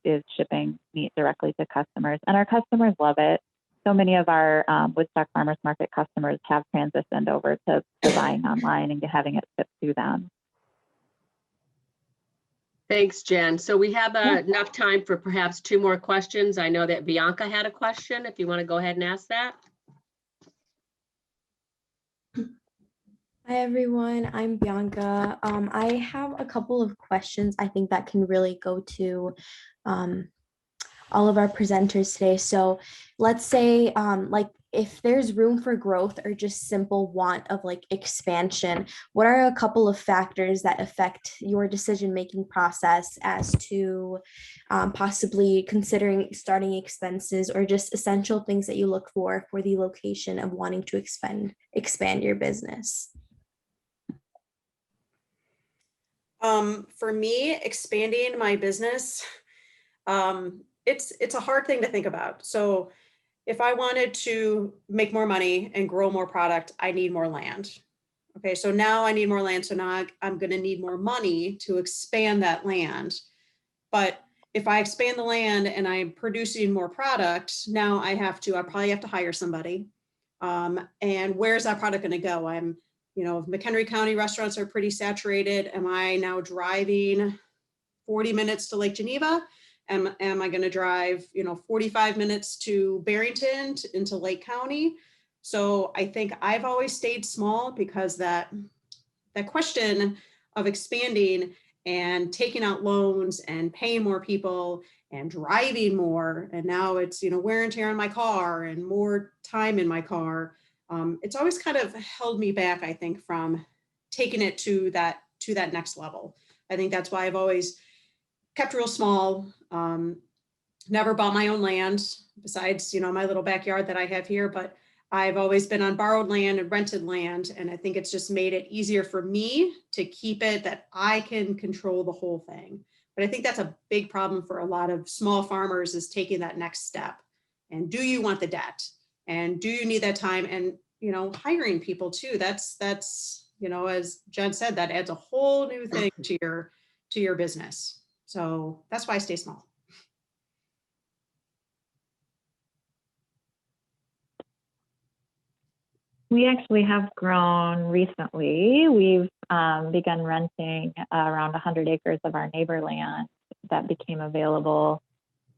is shipping meat directly to customers. And our customers love it. So many of our Woodstock Farmers Market customers have transitioned over to buying online and having it shipped to them. Thanks, Jen. So we have enough time for perhaps 2 more questions. I know that Bianca had a question, if you want to go ahead and ask that. Hi everyone, I'm Bianca. I have a couple of questions I think that can really go to all of our presenters today. So let's say like if there's room for growth or just simple want of like expansion, what are a couple of factors that affect your decision-making process as to possibly considering starting expenses or just essential things that you look for the location of wanting to expand your business? For me, expanding my business, it's a hard thing to think about. So if I wanted to make more money and grow more product, I need more land. Okay, so now I need more land. So now I'm going to need more money to expand that land. But if I expand the land and I'm producing more product, now I probably have to hire somebody. And where's that product going to go? if McHenry County restaurants are pretty saturated, am I now driving 40 minutes to Lake Geneva? Am I going to drive, 45 minutes to Barrington into Lake County? So I think I've always stayed small because that question of expanding and taking out loans and paying more people and driving more, and now it's wear and tear on my car and more time in my car. It's always kind of held me back, I think, from taking it to that next level. I think that's why I've always kept real small, never bought my own land besides, my little backyard that I have here, but I've always been on borrowed land and rented land. And I think it's just made it easier for me to keep it that I can control the whole thing. But I think that's a big problem for a lot of small farmers, is taking that next step. And do you want the debt? And do you need that time? And, hiring people too, that's, as Jen said, that adds a whole new thing to your business. So that's why I stay small. We actually have grown recently. We've begun renting around 100 acres of our neighbor land that became available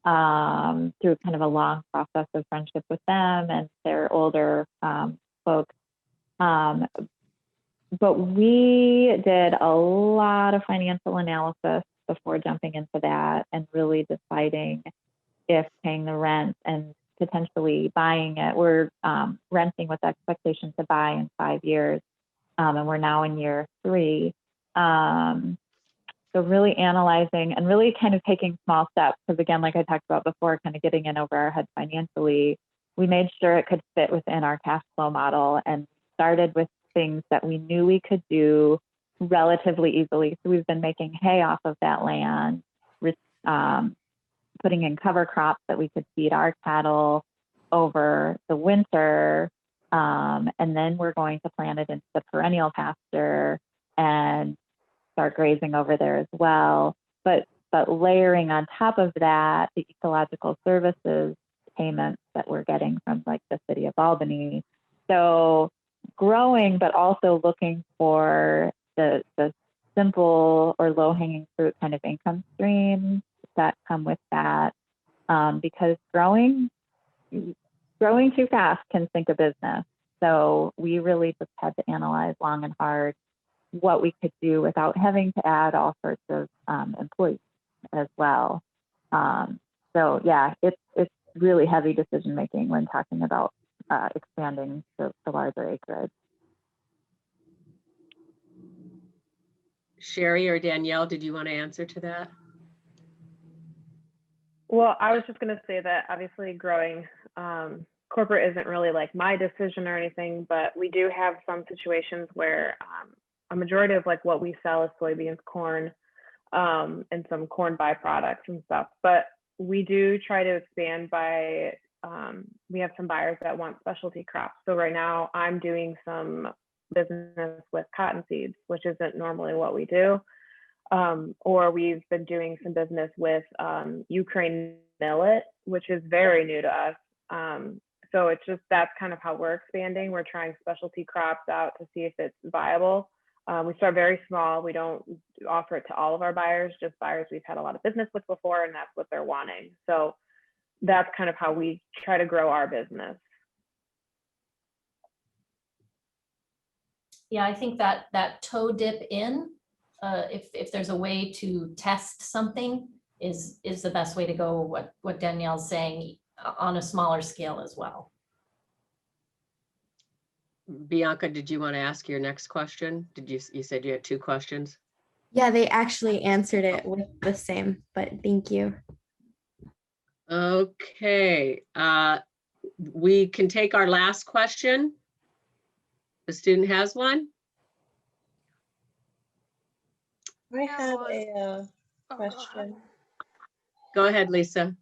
through kind of a long process of friendship with them, and they're older folks. But we did a lot of financial analysis before jumping into that and really deciding if paying the rent and potentially buying it. We're renting with the expectation to buy in 5 years, and we're now in year 3. So really analyzing and really kind of taking small steps, because again, like I talked about before, kind of getting in over our head financially, we made sure it could fit within our cash flow model and started with things that we knew we could do relatively easily. So we've been making hay off of that land, putting in cover crops that we could feed our cattle over the winter. And then we're going to plant it into the perennial pasture and start grazing over there as well. But layering on top of that, the ecological services payments that we're getting from like the city of Albany. So growing, but also looking for the simple or low hanging fruit kind of income streams that come with that, because growing too fast can sink a business. So we really just had to analyze long and hard what we could do without having to add all sorts of employees as well. So yeah, it's really heavy decision making when talking about expanding to larger acreage. Sherry or Danielle, did you want to answer to that? Well, I was just going to say that obviously growing corporate isn't really like my decision or anything, but we do have some situations where a majority of like what we sell is soybeans, corn, and some corn byproducts and stuff. But we do try to expand by, we have some buyers that want specialty crops. So right now I'm doing some business with cotton seeds, which isn't normally what we do. Or we've been doing some business with Ukraine millet, which is very new to us. So it's just, that's kind of how we're expanding. We're trying specialty crops out to see if it's viable. We start very small. We don't offer it to all of our buyers, just buyers we've had a lot of business with before, and that's what they're wanting. So that's kind of how we try to grow our business. Yeah, I think that toe dip in, if there's a way to test something, is the best way to go. What Danielle's saying, on a smaller scale as well. Bianca, did you want to ask your next question? You said you had 2 questions? Yeah, they actually answered it with the same, but thank you. Okay, we can take our last question. The student has one? I have a question. Go ahead, Lisa.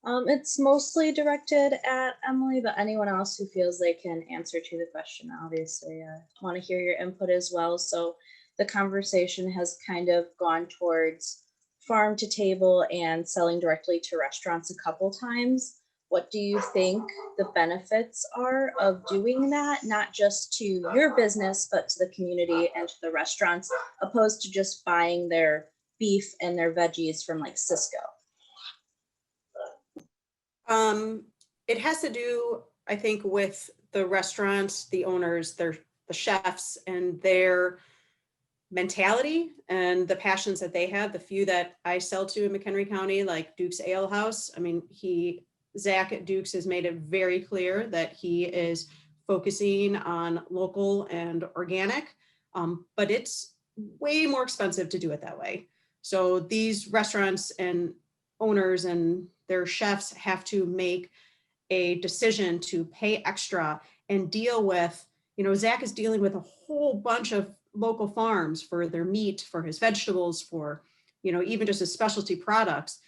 It's mostly directed at Emily, but anyone else who feels they can answer to the question, obviously, want to hear your input as well. So the conversation has kind of gone towards farm to table and selling directly to restaurants a couple times. What do you think the benefits are of doing that, not just to your business, but to the community and to the restaurants, opposed to just buying their beef and their veggies from like Cisco? It has to do, I think, with the restaurants, the owners, the chefs, and their mentality and the passions that they have. The few that I sell to in McHenry County, like Duke's Ale House. I mean, Zach at Duke's has made it very clear that he is focusing on local and organic, but it's way more expensive to do it that way. So these restaurants and owners and their chefs have to make a decision to pay extra and deal with, Zach is dealing with a whole bunch of local farms for their meat, for his vegetables, for, even just his specialty products,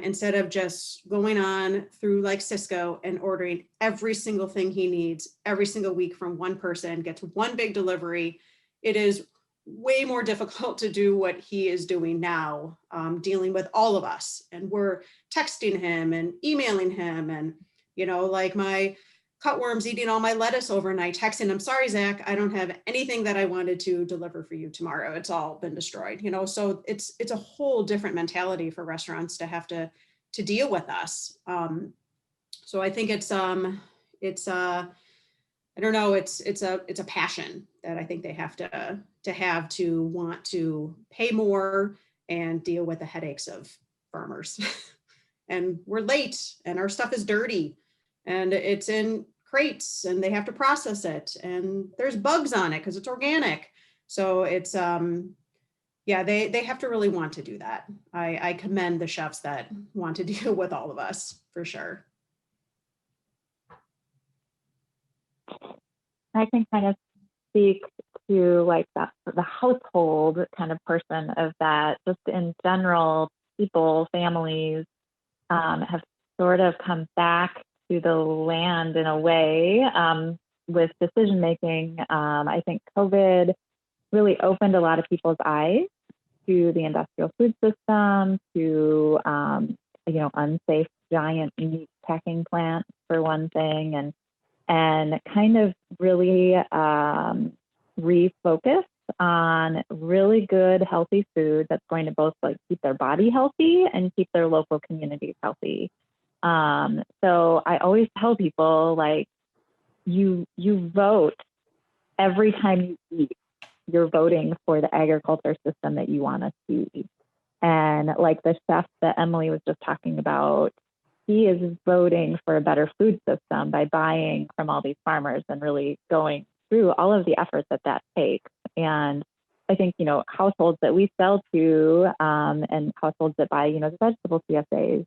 instead of just going on through like Cisco and ordering every single thing he needs every single week from one person, gets one big delivery. It is way more difficult to do what he is doing now, dealing with all of us. And we're texting him and emailing him, and, like my cutworms eating all my lettuce overnight, texting him, sorry, Zach, I don't have anything that I wanted to deliver for you tomorrow. It's all been destroyed, so it's a whole different mentality for restaurants to have to deal with us. So I think it's I don't know, it's a passion that I think they have to want to pay more and deal with the headaches of farmers. And we're late and our stuff is dirty and it's in crates and they have to process it and there's bugs on it because it's organic. So it's yeah, they have to really want to do that. I commend the chefs that want to deal with all of us, for sure. I can kind of speak to like the household kind of person of that. Just in general, people, families have sort of come back to the land in a way with decision making. I think COVID really opened a lot of people's eyes to the industrial food system, to unsafe giant meat packing plants for one thing, and kind of really refocus on really good, healthy food that's going to both like keep their body healthy and keep their local communities healthy. So I always tell people, like, you vote every time you eat. You're voting for the agriculture system that you want to see. And like the chef that Emily was just talking about, he is voting for a better food system by buying from all these farmers and really going through all of the efforts that takes. And I think, households that we sell to and households that buy, the vegetable CSAs,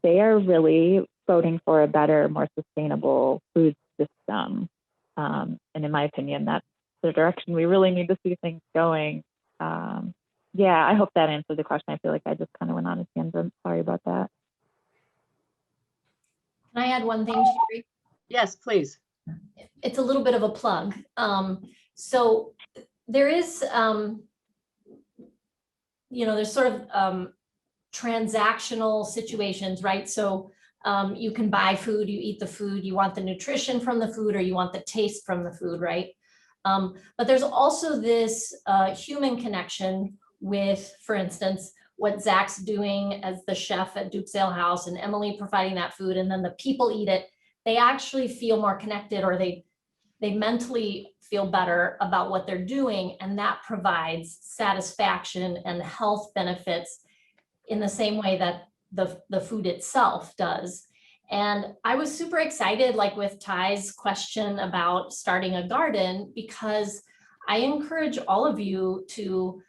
they are really voting for a better, more sustainable food system. And in my opinion, that's the direction we really need to see things going. Yeah, I hope that answered the question. I feel like I just kind of went on a tangent. Sorry about that. Can I add one thing, Sherry? Yes, please. It's a little bit of a plug. So there is, there's sort of transactional situations, right? So you can buy food, you eat the food, you want the nutrition from the food, or you want the taste from the food, right? But there's also this human connection with, for instance, what Zach's doing as the chef at Duke's Ale House and Emily providing that food, and then the people eat it. They actually feel more connected, or they mentally feel better about what they're doing, and that provides satisfaction and health benefits in the same way that the food itself does. And I was super excited, like with Ty's question about starting a garden, because I encourage all of you to,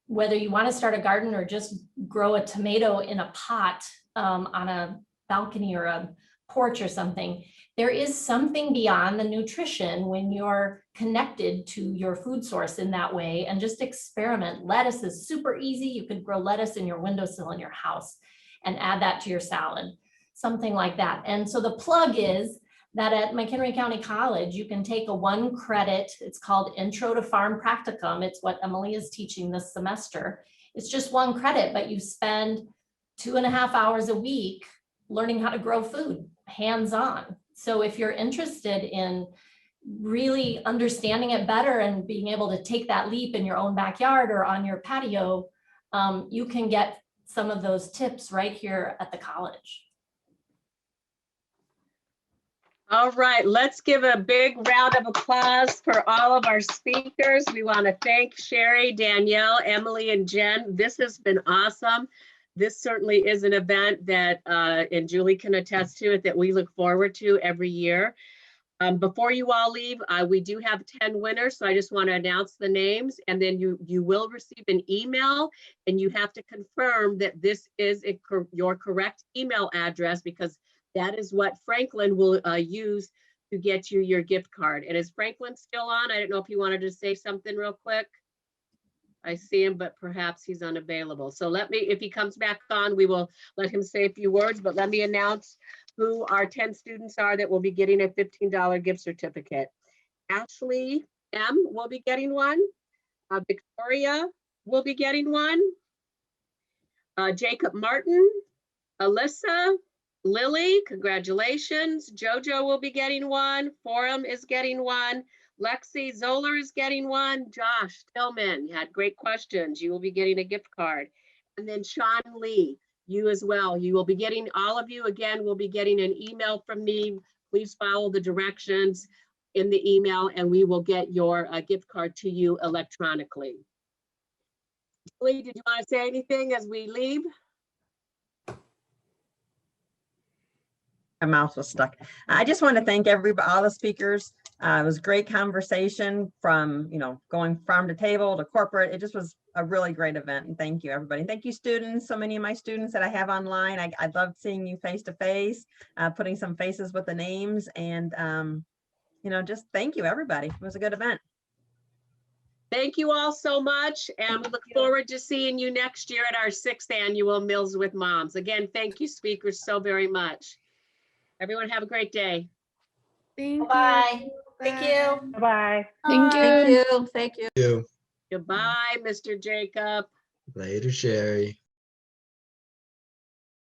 whether you want to start a garden or just grow a tomato in a pot on a balcony or a porch or something, there is something beyond the nutrition when you're connected to your food source in that way, and just experiment. Lettuce is super easy. You could grow lettuce in your windowsill in your house and add that to your salad, something like that. And so the plug is that at McHenry County College, you can take a 1 credit, it's called Intro to Farm Practicum. It's what Emily is teaching this semester. It's just 1 credit, but you spend 2.5 hours a week learning how to grow food, hands-on. So if you're interested in really understanding it better and being able to take that leap in your own backyard or on your patio, you can get some of those tips right here at the college. All right, let's give a big round of applause for all of our speakers. We want to thank Sherry, Danielle, Emily, and Jen. This has been awesome. This certainly is an event that, and Julie can attest to it, that we look forward to every year. Before you all leave, we do have 10 winners, so I just want to announce the names, and then you will receive an email, and you have to confirm that this is your correct email address, because that is what Franklin will use to get you your gift card. And is Franklin still on? I don't know if he wanted to say something real quick. I see him, but perhaps he's unavailable. So if he comes back on, we will let him say a few words, but let me announce who our 10 students are that will be getting a $15 gift certificate. Ashley M. will be getting one. Victoria will be getting one. Jacob Martin, Alyssa, Lily, congratulations. Jojo will be getting one. Forum is getting one. Lexi Zoller is getting one. Josh Tillman, you had great questions. You will be getting a gift card. And then Sean Lee, you as well. You will be getting, all of you again, will be getting an email from me. Please follow the directions in the email and we will get your gift card to you electronically. Julie, did you want to say anything as we leave? My mouth was stuck. I just want to thank everybody, all the speakers. It was a great conversation from, going farm to table to corporate. It just was a really great event. And thank you, everybody. And thank you, students. So many of my students that I have online. I love seeing you face to face, putting some faces with the names, and just thank you, everybody. It was a good event. Thank you all so much, and we look forward to seeing you next year at our 6th annual Meals with Moms. Again, thank you, speakers, so very much. Everyone have a great day. Bye. Thank you. Bye. Thank you. Thank you. Thank you. Goodbye, Mr. Jacob. Later, Sherry.